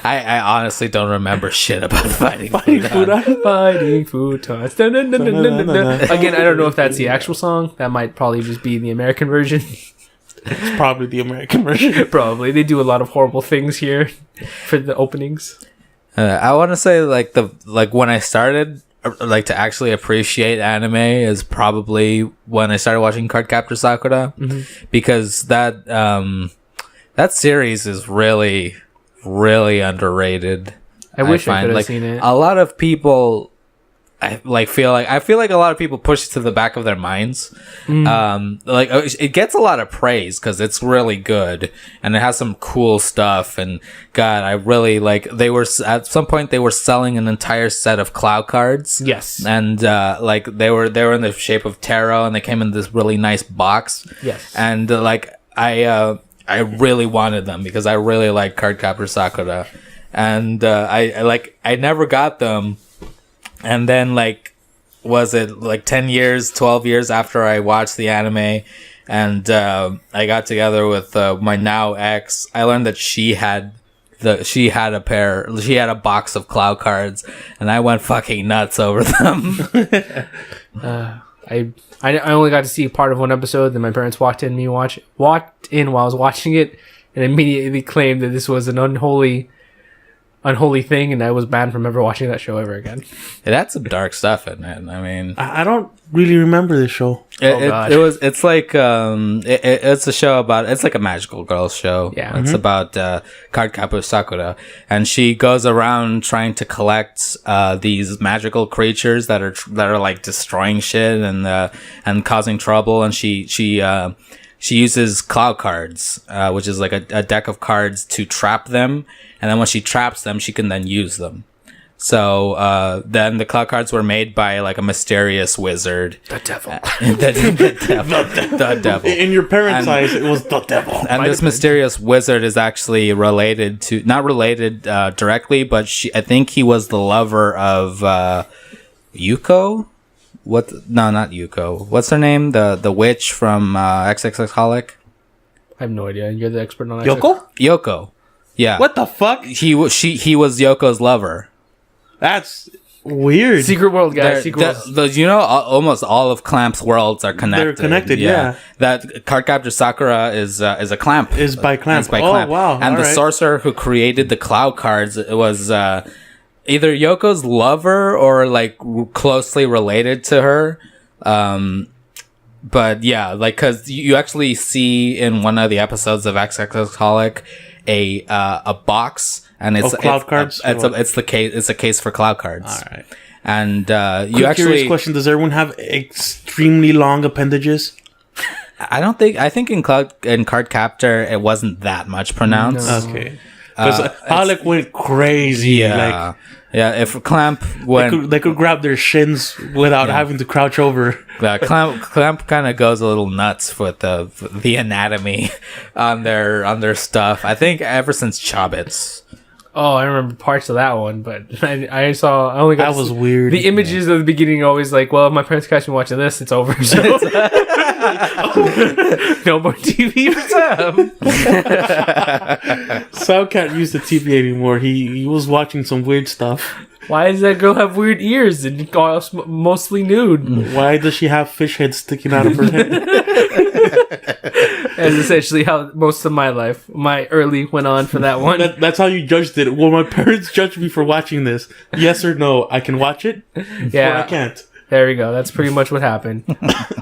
I honestly don't remember shit about fighting food. Fighting futons. Again, I don't know if that's the actual song. That might probably just be the American version. It's probably the American version. Probably. They do a lot of horrible things here for the openings. I want to say like when I started like to actually appreciate anime is probably when I started watching Cardcaptor Sakura, because that series is really, really underrated. I wish I find. could have Like, seen it. a lot of people, I feel like a lot of people push it to the back of their minds. Like it gets a lot of praise because it's really good and it has some cool stuff. And God, I really like. They were at some point they were selling an entire set of cloud cards. Yes. And like they were in the shape of tarot, and they came in this really nice box. Yes. And like I really wanted them because I really like Cardcaptor Sakura, and I never got them, and then like was it like 10 years, 12 years after I watched the anime, and I got together with my now ex, I learned that she had a box of cloud cards, and I went fucking nuts over them. I only got to see part of one episode. Then my parents walked in while I was watching it, and immediately claimed that this was an unholy thing, and I was banned from ever watching that show ever again. It had some dark stuff in it. I mean, I don't really remember this show. It's like it's a show about, it's like a magical girl show. Yeah. It's about Cardcaptor Sakura, and she goes around trying to collect these magical creatures that are like destroying shit and causing trouble, and she uses cloud cards, which is like a deck of cards to trap them. And then when she traps them, she can then use them. So then the cloud cards were made by like a mysterious wizard. The devil. The devil. In your parents' eyes, it was the devil. And this mysterious wizard is actually not related directly, but I think he was the lover of Yuko. No, not Yuko. What's her name? The witch from XXXholic? I have no idea. You're the expert on that. Yoko. Yeah. What the fuck? He was Yoko's lover. That's weird. Secret world, guys. Almost all of Clamp's worlds are connected. They're connected, yeah. That Cardcaptor Sakura is a Clamp. Is by Clamp. Clamp. Wow. And the sorcerer who created the cloud cards was either Yoko's lover or like closely related to her. But yeah, like, cause you actually see in one of the episodes of XXXholic a box, and it's cloud cards. It's a case for cloud cards. All right. And curious question: does everyone have extremely long appendages? I think in Cardcaptor it wasn't that much pronounced. No. Okay. Because Holic went crazy. Yeah. If Clamp went... They could grab their shins without having to crouch over. Clamp kind of goes a little nuts with the anatomy on their stuff. I think ever since Chobits. Oh, I remember parts of that one, but I only got that was weird. The images of the beginning are always like, well, if my parents catch me watching this, it's over. So. No more TV for Sam. Sam can't use the TV anymore. He was watching some weird stuff. Why does that girl have weird ears and mostly nude? Why does she have fish heads sticking out of her head? That's essentially how most of my early went on for that one. That's how you judged it. Well, my parents judged me for watching this. Yes or no? I can watch it? Yeah. Or I can't. There we go. That's pretty much what happened.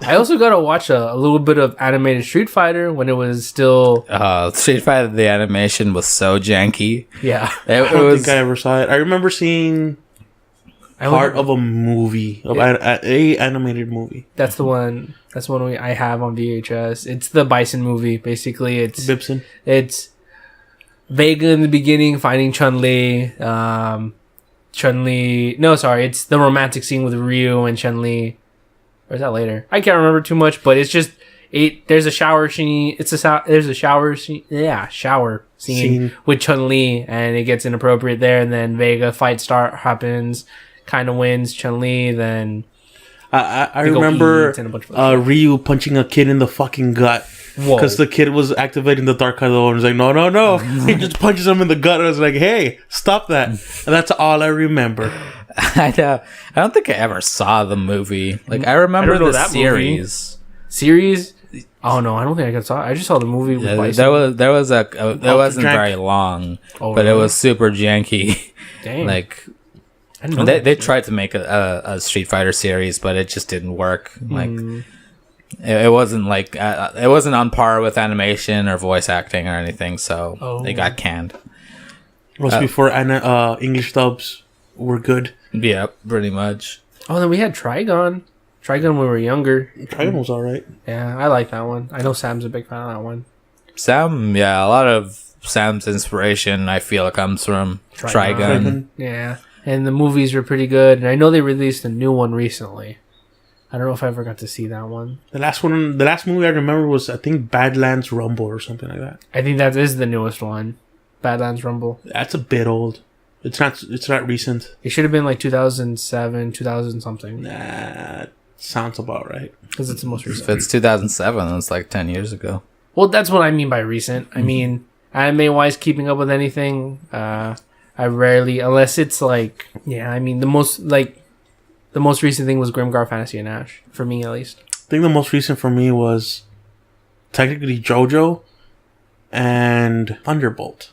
I also got to watch a little bit of animated Street Fighter when it was still... Street Fighter, the animation was so janky. Yeah. I don't think I ever saw it. I remember seeing part of a movie, a animated movie. That's the one I have on VHS. It's the Bison movie, basically. It's Bibson. It's Vega in the beginning fighting Chun-Li. It's the romantic scene with Ryu and Chun-Li. Or is that later? I can't remember too much, but it's just there's a shower scene. There's a shower scene. Yeah, shower scene with Chun-Li, and it gets inappropriate there, and then Vega fight happens, kind of wins Chun-Li, then I remember Ryu punching a kid in the fucking gut. Because the kid was activating the Dark Color and was like, no. He just punches him in the gut. I was like, hey, stop that. And that's all I remember. I don't think I ever saw the movie. Like, I remember the series. Series? Oh, no, I don't think I saw it. I just saw the movie with Bison. There wasn't very long, but it was super janky. Dang. Like, they tried to make a Street Fighter series, but it just didn't work. Like... It wasn't like it wasn't on par with animation or voice acting or anything, so they got canned. It was before English dubs were good. Yeah, pretty much. Oh, then we had Trigon. Trigon when we were younger. Trigon was alright. Yeah, I like that one. I know Sam's a big fan of that one. Sam, yeah, a lot of Sam's inspiration I feel comes from Trigon. Yeah, and the movies were pretty good, and I know they released a new one recently. I don't know if I ever got to see that one. The last movie I remember was, I think, Badlands Rumble or something like that. I think that is the newest one. Badlands Rumble. That's a bit old. It's not recent. It should have been like 2007, 2000 something. Nah, sounds about right. Because it's the most recent. If it's 2007, then it's like 10 years ago. Well, that's what I mean by recent. I mean, anime-wise, keeping up with anything, I rarely, unless it's like, yeah, I mean, the most, like, The most recent thing was Grimgar Fantasy and Ash, for me at least. I think the most recent for me was technically JoJo and Thunderbolt,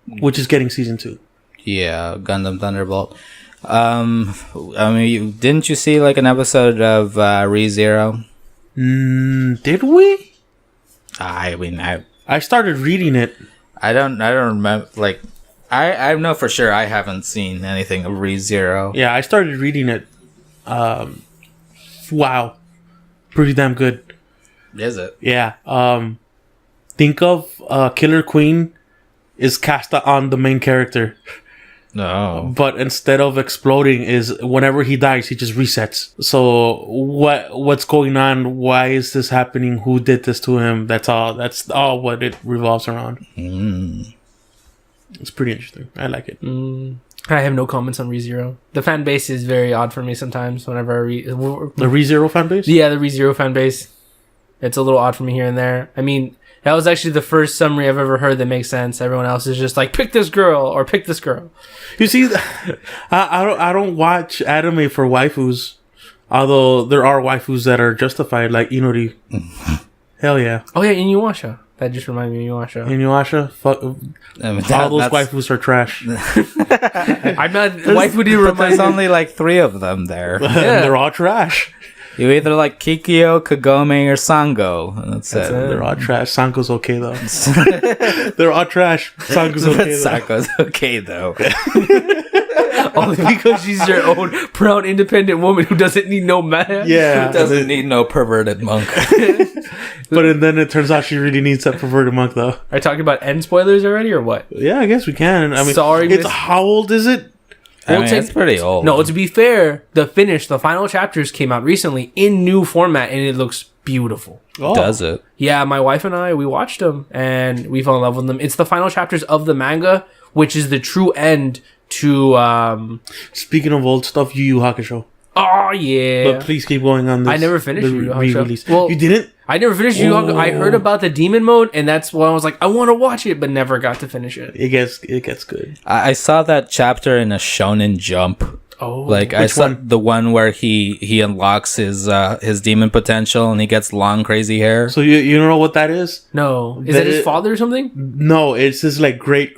which is getting season 2. Yeah, Gundam Thunderbolt. I mean, didn't you see like an episode of ReZero? Did we? I mean, I started reading it. I don't remember. Like, I know for sure I haven't seen anything of ReZero. Yeah, I started reading it. Wow, pretty damn good. Is it? Yeah. Think of Killer Queen is cast on the main character, No. but instead of exploding, is whenever he dies, he just resets. So what's going on? Why is this happening? Who did this to him? That's all what it revolves around. It's pretty interesting. I like it. I have no comments on ReZero. The fan base is very odd for me sometimes whenever I read... The ReZero fan base? Yeah, the ReZero fan base. It's a little odd for me here and there. I mean, that was actually the first summary I've ever heard that makes sense. Everyone else is just like, pick this girl or pick this girl. You see, I don't watch anime for waifus, although there are waifus that are justified, like Inori. Hell yeah. Oh yeah, Inuyasha. That just reminded me of Inuyasha. Inuyasha, fuck. I mean, All those waifus are trash. I'm not... Waifu didn't But there's remind me. only like 3 of them there. They're all trash. You either like Kikyo, Kagome, or Sango. And that's it. They're all trash. Sango's okay though. They're all trash. Sango's okay though. Sango's okay though. Only because she's your own proud, independent woman who doesn't need no man. Yeah. Doesn't need no perverted monk. But then it turns out she really needs that perverted monk though. Are you talking about end spoilers already or what? Yeah, I guess we can. I mean, Sorry, it's miss- how old is it? I mean, it's pretty old. No, to be fair, the final chapters came out recently in new format and it looks beautiful. Oh. Does it? Yeah, my wife and I, we watched them and we fell in love with them. It's the final chapters of the manga, which is the true end to... Speaking of old stuff, Yu Yu Hakusho. Oh, yeah. But please keep going on this. I never finished the Yu Yu Hakusho. re-release. Well, you didn't? I never finished Yu Yu Hakusho. I heard Oh. about the demon mode, and that's why I was like, I want to watch it, but never got to finish it. It gets good. I saw that chapter in a Shonen Jump. Oh. Like I Which saw one? the one where he unlocks his demon potential and he gets long crazy hair. So you know what that is? No. Is That that his it- father or something? No, it's his like great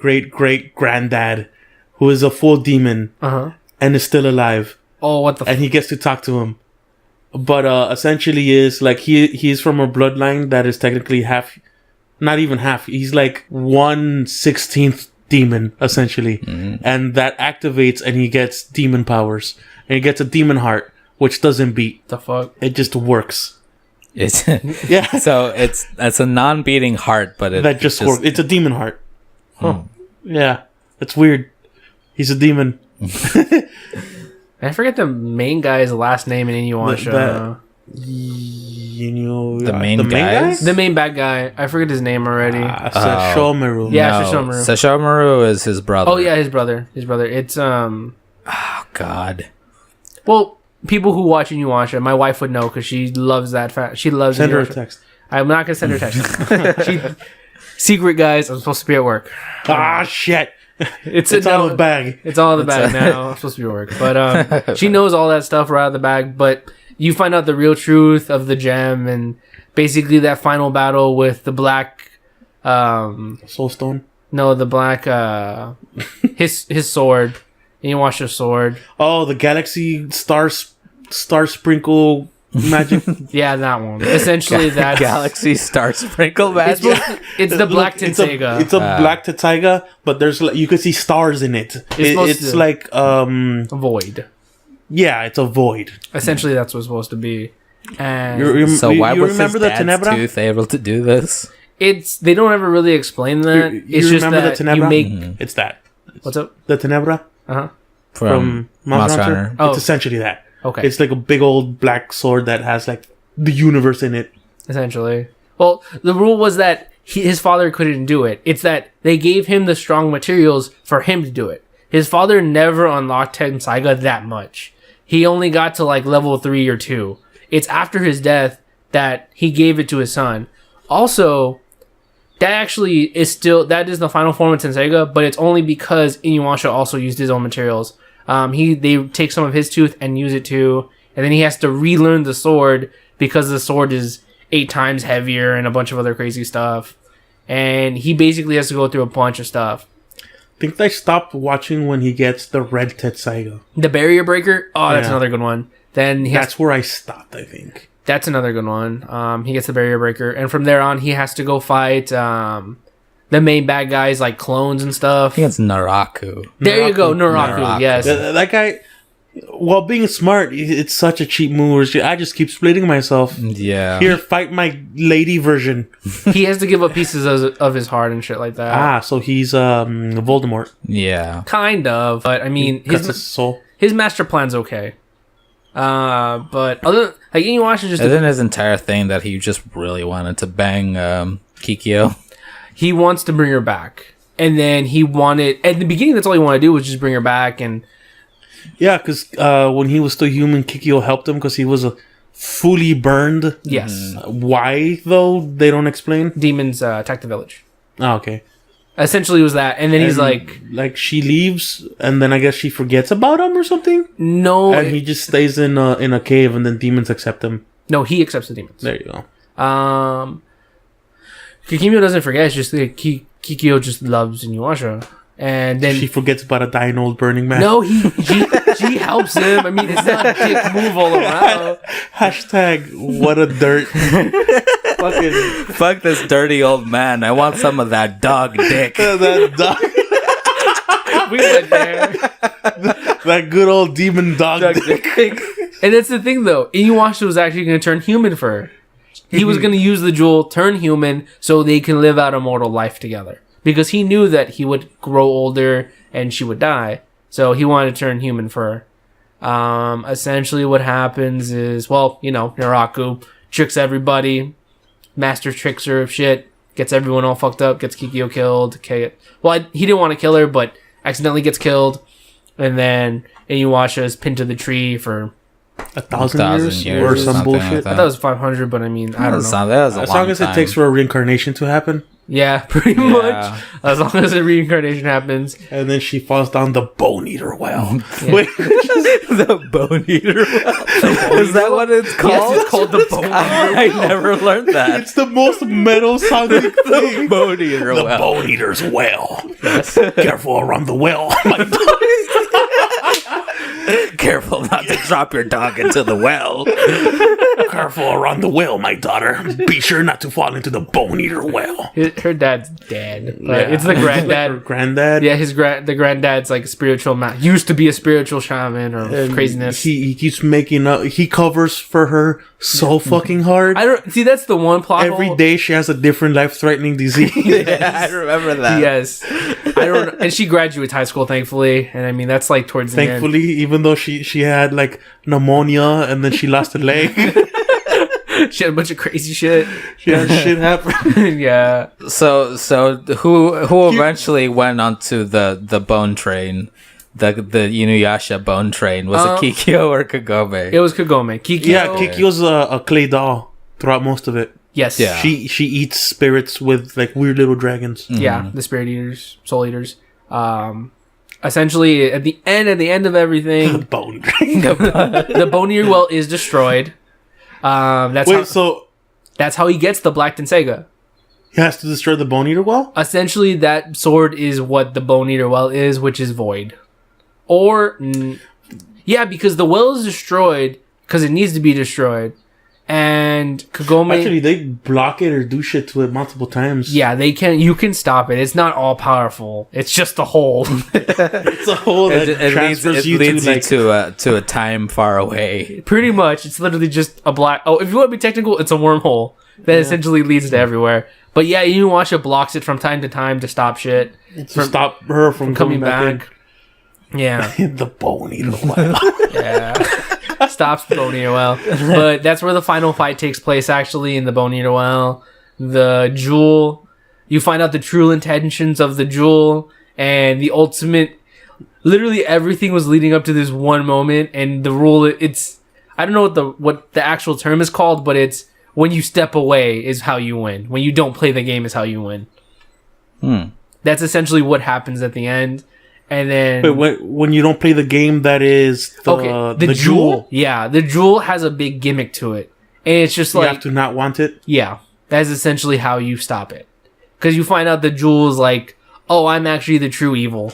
granddad, who is a full demon Uh-huh. and is still alive, Oh, what the and he gets to talk to him. But essentially, is like he's from a bloodline that is technically not even half. He's like 1/16 demon essentially, and that activates, and he gets demon powers, and he gets a demon heart, which doesn't beat. the fuck? It just works. It's Yeah, so it's a non-beating heart, but it that just works. It's a demon heart. Huh. Yeah, it's weird. He's a demon. I forget the main guy's last name in Inuyasha. You know The main guys? The main bad guy. I forget his name already. Shomaru. Yeah, No, Sesshomaru. Sesshomaru is his brother. Oh yeah, his brother. It's Oh God. well, people who watch Inuyasha, my wife would know because she loves that. She loves. Send her a Inuyasha. text. I'm not gonna send her a text. Secret guys. I'm supposed to be at work. Ah, shit. It's out of the bag. It's all in the bag now. I'm supposed to be at work, but she knows all that stuff right out of the bag. But you find out the real truth of the gem and basically that final battle with the black. Soulstone. No, the black. His sword. Inuyasha's sword. Oh, the galaxy star sprinkle magic. Yeah, that one. Essentially, that Galaxy Star Sprinkle It's, Magic. it's the black Look, it's a Tenseiga. black Tenseiga, but there's you can see stars in it. supposed It's to- like Void. yeah, it's a void. Essentially, that's what it's supposed to be. And So why you was remember his the dad's Tenebra? tooth able to do this? they don't ever really explain that. You It's just remember that the Tenebra? you make. It's that. What's up? The Tenebra Uh huh. from Monster Hunter. Oh. It's essentially that. Okay. It's like a big old black sword that has like the universe in it. Essentially. Well, the rule was that his father couldn't do it. It's that they gave him the strong materials for him to do it. His father never unlocked Tenseiga that much. He only got to like level 3 or 2. It's after his death that he gave it to his son. Also, that actually is the final form of Tenseiga, but it's only because Inuyasha also used his own materials. They take some of his tooth and use it too, and then he has to relearn the sword because the sword is 8 times heavier and a bunch of other crazy stuff. And he basically has to go through a bunch of stuff. I think I stopped watching when he gets the red Tetsaiga. The barrier breaker? Oh, that's another good one. Then that's where I stopped, I think. That's another good one. He gets the barrier breaker. And from there on, he has to go fight the main bad guys, like clones and stuff. I think it's Naraku. There you go, Naraku. Yes. That guy... While being smart, it's such a cheap move. I just keep splitting myself. Yeah. Here, fight my lady version. He has to give up pieces of his heart and shit like that. So he's Voldemort. Yeah. Kind of. But, I mean... His soul. His master plan's okay. But other... Like, Inuyasha just... Isn't his entire thing that he just really wanted to bang Kikyo? He wants to bring her back. And then he wanted... At the beginning, that's all he wanted to do was just bring her back and... Yeah, because when he was still human, Kikyo helped him because he was fully burned. Yes. Why, though? They don't explain? Demons attack the village. Oh, okay. Essentially, it was that. And then he's like... Like, she leaves, and then I guess she forgets about him or something? No. And he just stays in a cave, and then demons accept him. No, he accepts the demons. There you go. Kikimyo doesn't forget. It's just that Kikyo just loves Inuyasha. And then she forgets about a dying old burning man. No, she helps him. I mean, it's not a dick move all around. Hashtag what a dirt. Fuck this dirty old man. I want some of that dog dick. That dog. We went there. That good old demon dog dick. And that's the thing, though. Inuyasha was actually going to turn human for her. He was going to use the jewel, turn human, so they can live out a mortal life together. Because he knew that he would grow older and she would die. So he wanted to turn human for her. Essentially what happens is, Naraku tricks everybody. Master tricks her of shit. Gets everyone all fucked up. Gets Kikyo killed. He didn't want to kill her, but accidentally gets killed. And then Inuyasha is pinned to the tree for 1,000 years or some bullshit. I thought it was 500, but I mean, I don't know. That was a as long long as time. it takes for a reincarnation to happen. Yeah, pretty much. As long as a reincarnation happens. And then she falls down the bone eater well. Yeah. Wait, the bone eater well? Is that what it's called? Yes, it's called the bone eater well. I never learned that. it's the most metal sounding thing. Bone eater The well. bone eater's well. Yes. Careful around the well. Careful not to drop your dog into the well. Careful around the well, my daughter. Be sure not to fall into the bone eater well. Her dad's dead. But it's the granddad. Her granddad. Yeah, the granddad's like spiritual used to be a spiritual shaman or And craziness. He keeps making up. He covers for her so fucking hard. I don't see. That's the one plot. Every day she has a different life-threatening disease. Yeah, I remember that. Yes, I don't. And she graduates high school, thankfully. And I mean, that's like towards the end. Thankfully, even though she had like pneumonia and then she lost a leg. She had a bunch of crazy shit. She had shit happen. Yeah. So who eventually went onto the bone train? The Inuyasha bone train. Was it Kikyo or Kagome? It was Kagome. Kikyo. Yeah, Kikyo's a clay doll throughout most of it. Yes. Yeah. She eats spirits with like weird little dragons. Yeah, the spirit eaters, soul eaters. Essentially, at the end of everything, Bone. the bone eater well is destroyed. That's how he gets the Black Tenseiga. He has to destroy the bone eater well? Essentially, that sword is what the bone eater well is, which is void. Because the well is destroyed because it needs to be destroyed. And Kagome... Actually, they block it or do shit to it multiple times. Yeah, they can. You can stop it. It's not all powerful. It's just a hole. It's a hole that transfers you to a time far away. Pretty much. It's literally just a black... Oh, if you want to be technical, it's a wormhole that essentially leads to everywhere. But yeah, Inuyasha blocks it from time to time to stop shit. To stop her from coming back. Yeah. The bone eater well. Yeah. Stops the bone eater well. But that's where the final fight takes place, actually, in the bone eater well. The jewel. You find out the true intentions of the jewel and the ultimate... Literally everything was leading up to this one moment, and the rule, it's... I don't know what the actual term is called, but it's when you step away is how you win. When you don't play the game is how you win. That's essentially what happens at the end. And then when you don't play the game, that is the jewel. Yeah, the jewel has a big gimmick to it, and it's just you like have to not want it. Yeah, that's essentially how you stop it, because you find out the jewel is like, oh, I'm actually the true evil.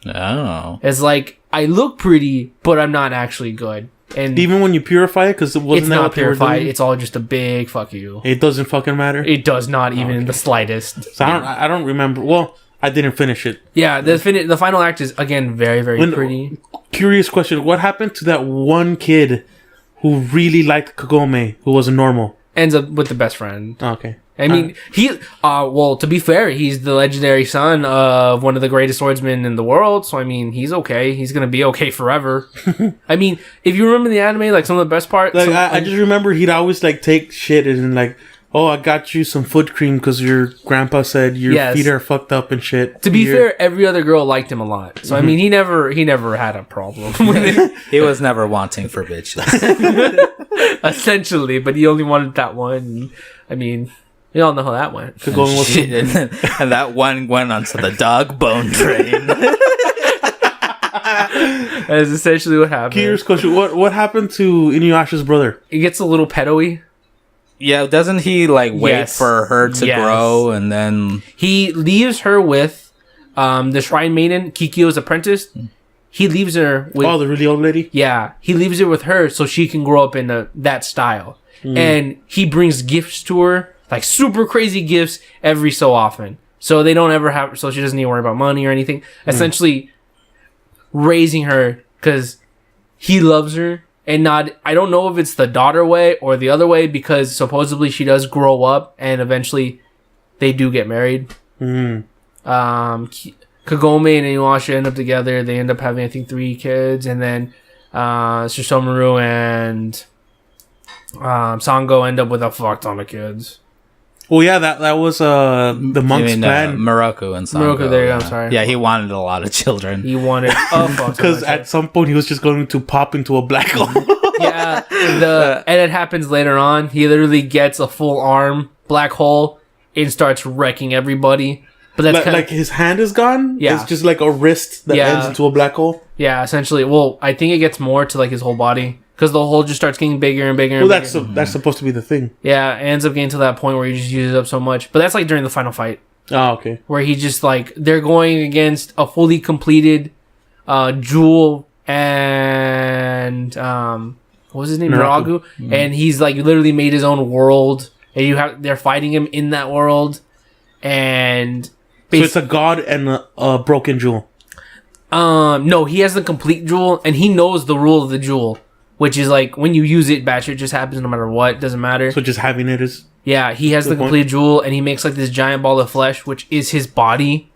Oh, it's like I look pretty, but I'm not actually good. And even when you purify it, because it wasn't not purified. It's all just a big fuck you. It doesn't fucking matter. It does not even in the slightest. So I don't remember. Well, I didn't finish it. Yeah, the final act is again very pretty. Curious question: what happened to that one kid who really liked Kagome, who was a normal? Ends up with the best friend. Okay. I mean, well, to be fair, he's the legendary son of one of the greatest swordsmen in the world. So, I mean, he's okay. He's going to be okay forever. I mean, if you remember the anime, like some of the best parts. Like, I just remember he'd always like take shit and like, oh, I got you some foot cream because your grandpa said your feet are fucked up and shit. To be fair, every other girl liked him a lot. So, I mean, he never had a problem with it. He was never wanting for bitches. Essentially, but he only wanted that one. I mean... We all know how that went. And that one went onto the dog bone train. That is essentially what happened. Curious question: what happened to Inuyasha's brother? He gets a little pedo-y. Yeah, doesn't he like wait for her to grow and then he leaves her with the shrine maiden, Kikyo's apprentice. He leaves her with the really old lady. Yeah, he leaves her with her so she can grow up in that style, and he brings gifts to her. Like super crazy gifts every so often. So they don't ever have, so she doesn't need to worry about money or anything. Essentially raising her because he loves her and not, I don't know if it's the daughter way or the other way because supposedly she does grow up and eventually they do get married. Kagome and Inuyasha end up together. They end up having, I think, 3 kids. And then Susomaru and Sango end up with a fuck ton of kids. Well, yeah, that was the monk's plan. Moroku and Sango. Moroku, there you go, I'm sorry. Yeah, he wanted a lot of children. He wanted because at some point he was just going to pop into a black hole. Yeah, and it happens later on. He literally gets a full arm black hole and starts wrecking everybody. But that's like his hand is gone. Yeah, it's just like a wrist that ends into a black hole. Yeah, essentially. Well, I think it gets more to like his whole body. Because the hole just starts getting bigger and bigger and bigger. That's supposed to be the thing. Yeah, it ends up getting to that point where he just uses up so much. But that's like during the final fight. Oh, okay. Where he just like, they're going against a fully completed Jewel and, what was his name? Naragu. And he's like literally made his own world. And they're fighting him in that world. And... So it's a god and a broken Jewel. No, he has the complete Jewel and he knows the rule of the Jewel. Which is like, when you use it, bad shit just happens no matter what. Doesn't matter. So just having it is... Yeah, he has the complete jewel, and he makes like this giant ball of flesh, which is his body.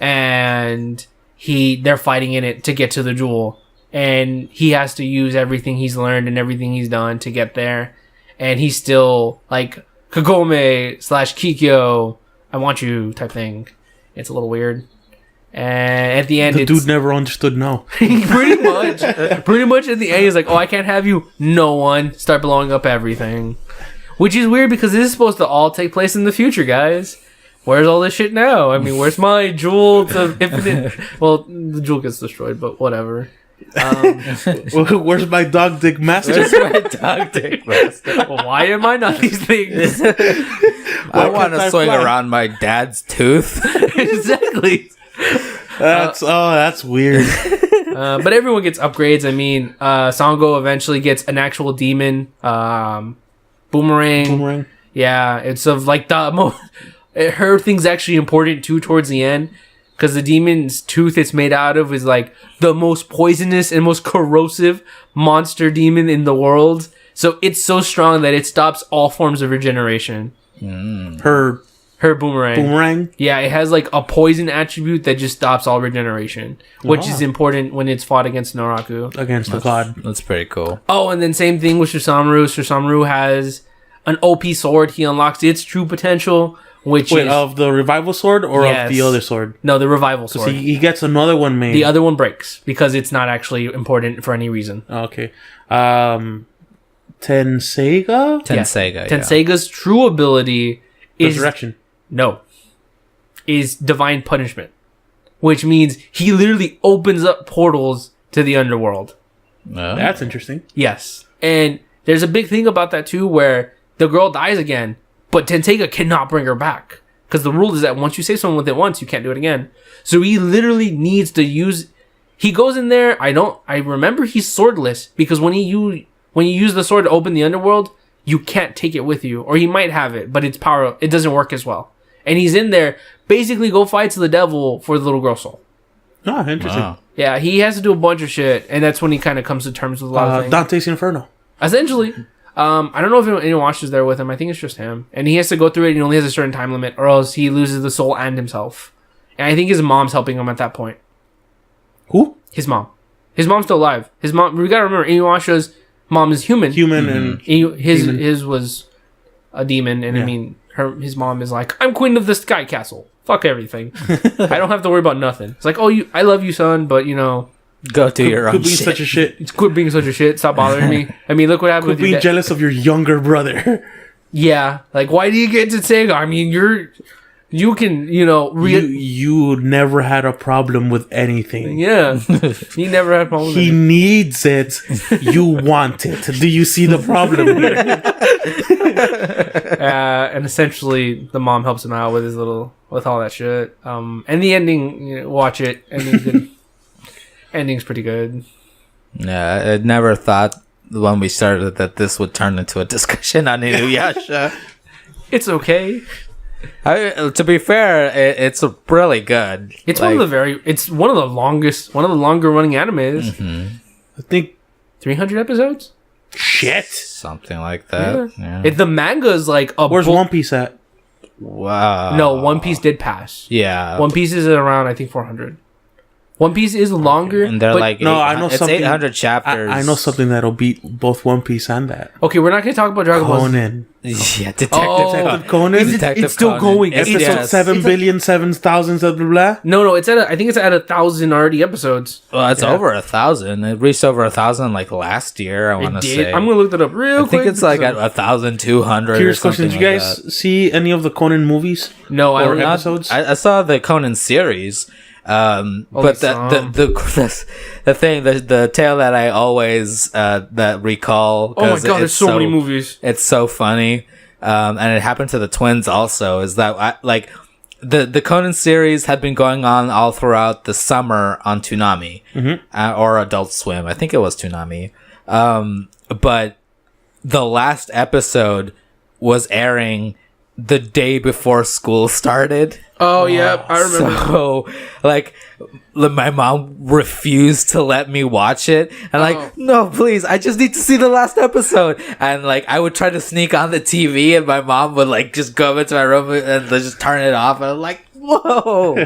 And they're fighting in it to get to the jewel. And he has to use everything he's learned and everything he's done to get there. And he's still like, Kagome / Kikyo, I want you type thing. It's a little weird. And at the end, the dude never understood no. Pretty much at the end, he's like, "Oh, I can't have you." No one. Start blowing up everything, which is weird because this is supposed to all take place in the future, guys. Where's all this shit now? I mean, where's my jewel to infinite? Well, the jewel gets destroyed, but whatever. Where's my dog dick master? Where's my dog dick master? Why am I not these things? I want to swing around my dad's tooth. Exactly. That's weird. But everyone gets upgrades. I mean, Sango eventually gets an actual demon. Boomerang. Yeah, it's of like the her thing's actually important too towards the end. Because the demon's tooth it's made out of is like the most poisonous and most corrosive monster demon in the world. So it's so strong that it stops all forms of regeneration. Her boomerang. Yeah, it has like a poison attribute that just stops all regeneration. Which is important when it's fought against Naraku. Against the god. That's pretty cool. Oh, and then same thing with Susomaru. Susomaru has an OP sword. He unlocks its true potential. Which is of the revival sword or of the other sword? No, the revival sword. He gets another one made. The other one breaks because it's not actually important for any reason. Okay. Tenseiga? Tenseiga's true ability is... Resurrection. No. Is divine punishment. which means he literally opens up portals to the underworld. That's interesting. Yes. And there's a big thing about that too, where the girl dies again, but Tenteiga cannot bring her back. Because the rule is that once you save someone with it once, you can't do it again. So he literally needs to use... He goes in there, I remember he's swordless, because when you use the sword to open the underworld, you can't take it with you. Or he might have it, but it doesn't work as well. And he's in there, basically go fight to the devil for the little girl's soul. Oh, interesting. Wow. Yeah, he has to do a bunch of shit, and that's when he kind of comes to terms with a lot of things. Dante's Inferno. Essentially. I don't know if anyone watches there with him. I think it's just him. And he has to go through it, and he only has a certain time limit, or else he loses the soul and himself. And I think his mom's helping him at that point. Who? His mom. His mom's still alive. His mom, we gotta remember, Inuyasha's mom is human. And... His was a demon, and I mean, his mom is like, I'm queen of the sky castle. Fuck everything. I don't have to worry about nothing. It's like, I love you, son, but go do your own Quit being shit. such a shit. Quit being such a shit. Stop bothering me. I mean, look what happened Quit with your being dad. jealous of your younger brother. Yeah. Like, why do you get to Sega? I mean, you can, You never had a problem with anything. yeah. He never had problems He with it. needs it. You want it. Do you see the problem here? And essentially, the mom helps him out with all that shit. And the ending, watch it. Ending's good. Ending's pretty good. Yeah, I never thought when we started that this would turn into a discussion on Inuyasha. It's okay. To be fair, it's really good. It's one of the longer running animes. Mm-hmm. I think 300 episodes? shit. Something like that. Yeah. The manga is like a Where's One Piece at? Wow. No, One Piece did pass. Yeah. One Piece is around, I think, 400. One Piece is longer. And they're but- like, No, I know it's something. 800 chapters. I know something that'll beat both One Piece and that. Okay, we're not going to talk about Dragon Ball. Conan. Yeah, Detective Detective Conan. It's still Conan. going. Episode Yes. 7,000,000,000 blah, blah, blah. No, I think it's at 1,000 already episodes. Well, it's over 1,000. It reached over 1,000 like last year. I want to say. I'm gonna look that up real quick. I think it's like at 1,200. Curious or question. something Did you like guys that. see any of the Conan movies? No, I or don't. episodes? I saw the Conan series. But the thing, the tale that I always that recall. Oh my 'cause god, there's it's so many movies. It's so funny, and it happened to the twins also. Is that the Conan series had been going on all throughout the summer on Toonami or Adult Swim. I think it was Toonami, but the last episode was airing the day before school started. Oh yeah, I remember. So, my mom refused to let me watch it. And no, please, I just need to see the last episode. And I would try to sneak on the TV, and my mom would just go into my room and just turn it off. And I'm like, whoa.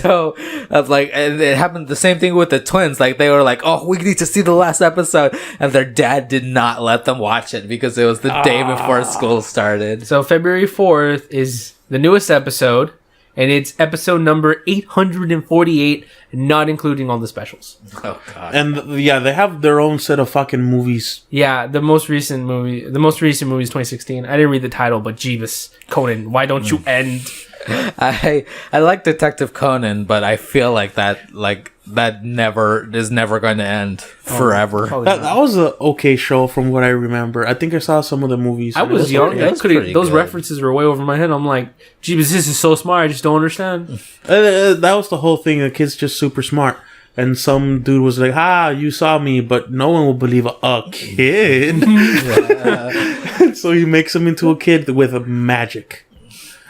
So I was like, and it happened the same thing with the twins. They were like, oh, we need to see the last episode. And their dad did not let them watch it because it was the day before school started. So February 4th is the newest episode, and it's episode number 848, not including all the specials. Oh, God. And yeah, they have their own set of fucking movies. Yeah, the most recent movie is 2016. I didn't read the title, but Jeebus, Conan, why don't you end? I like Detective Conan, but I feel like that is never going to end forever. That was an okay show from what I remember. I think I saw some of the movies. I was young. That's pretty Those good. references were way over my head. I'm like, Jeebus, this is so smart. I just don't understand. That was the whole thing. The kid's just super smart. And some dude was like, you saw me, but no one will believe a kid. So he makes him into a kid with a magic.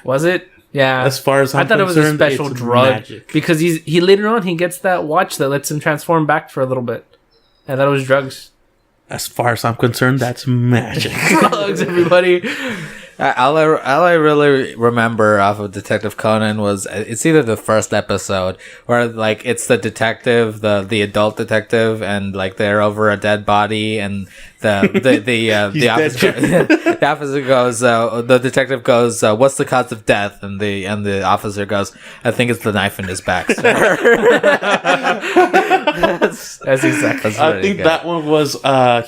Was it? Yeah. As far as I'm I thought it was a concerned, special it's drug magic. because he later on he gets that watch that lets him transform back for a little bit. I thought it was drugs. As far as I'm concerned, that's magic. Drugs, everybody. All I really remember off of Detective Conan was it's either the first episode where it's the detective, the adult detective, and they're over a dead body, and the officer the officer goes the detective goes, what's the cause of death, and the officer goes, I think it's the knife in his back, sir. that's exactly. I think that one was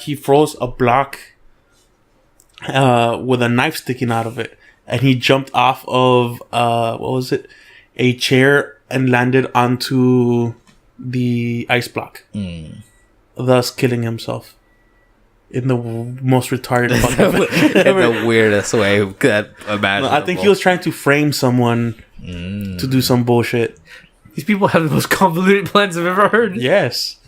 he froze a block with a knife sticking out of it, and he jumped off of what was it, a chair and landed onto the ice block, thus killing himself in the most retarded fucking in the weirdest way that imaginable. I think he was trying to frame someone to do some bullshit. These people have the most convoluted plans I've ever heard. Yes.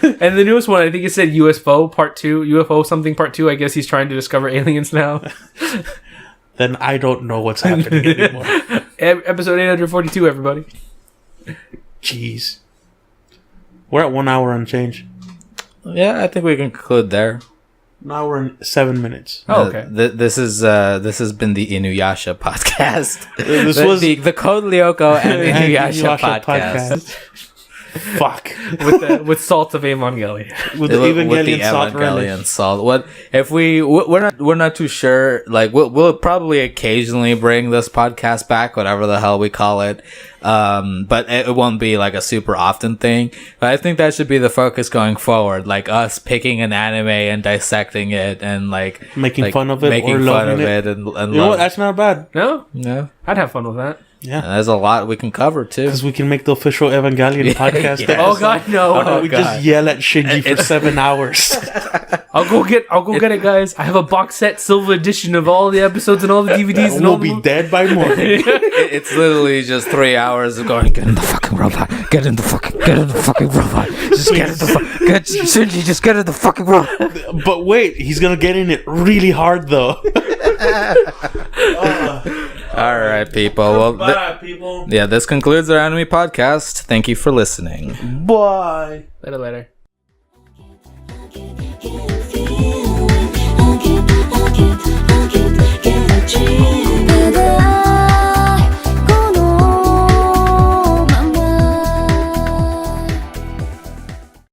And the newest one, I think it said UFO Part 2, UFO something Part 2. I guess he's trying to discover aliens now. Then I don't know what's happening anymore. Episode 842, everybody. Jeez. We're at 1 hour and change. Yeah, I think we can conclude there. 1 hour and 7 minutes. Oh, okay. This has been the Inuyasha podcast. This was the Code Lyoko and Inuyasha podcast. Fuck. With salt of Evangelion. With the Evangelion salt. Evangelion salt. What if we're not too sure. Like we'll probably occasionally bring this podcast back, whatever the hell we call it. But it won't be like a super often thing. But I think that should be the focus going forward. Like us picking an anime and dissecting it and like making fun of it, making or fun loving of it. and You know what? That's not bad. No? Yeah. I'd have fun with that. Yeah. And there's a lot we can cover too. Because we can make the official Evangelion podcast. Yeah. Oh god, no. We just yell at Shinji for 7 hours. I'll go get it, guys. I have a box set silver edition of all the episodes and all the DVDs. And we'll all be dead by morning. It's literally just 3 hours of going, get in the fucking robot, get in the fucking robot, just get in the Shinji, just get in the fucking robot. But wait, he's gonna get in it really hard though. All right, people. Well, Bye, people. yeah, this concludes our anime podcast. Thank you for listening. Bye. Later.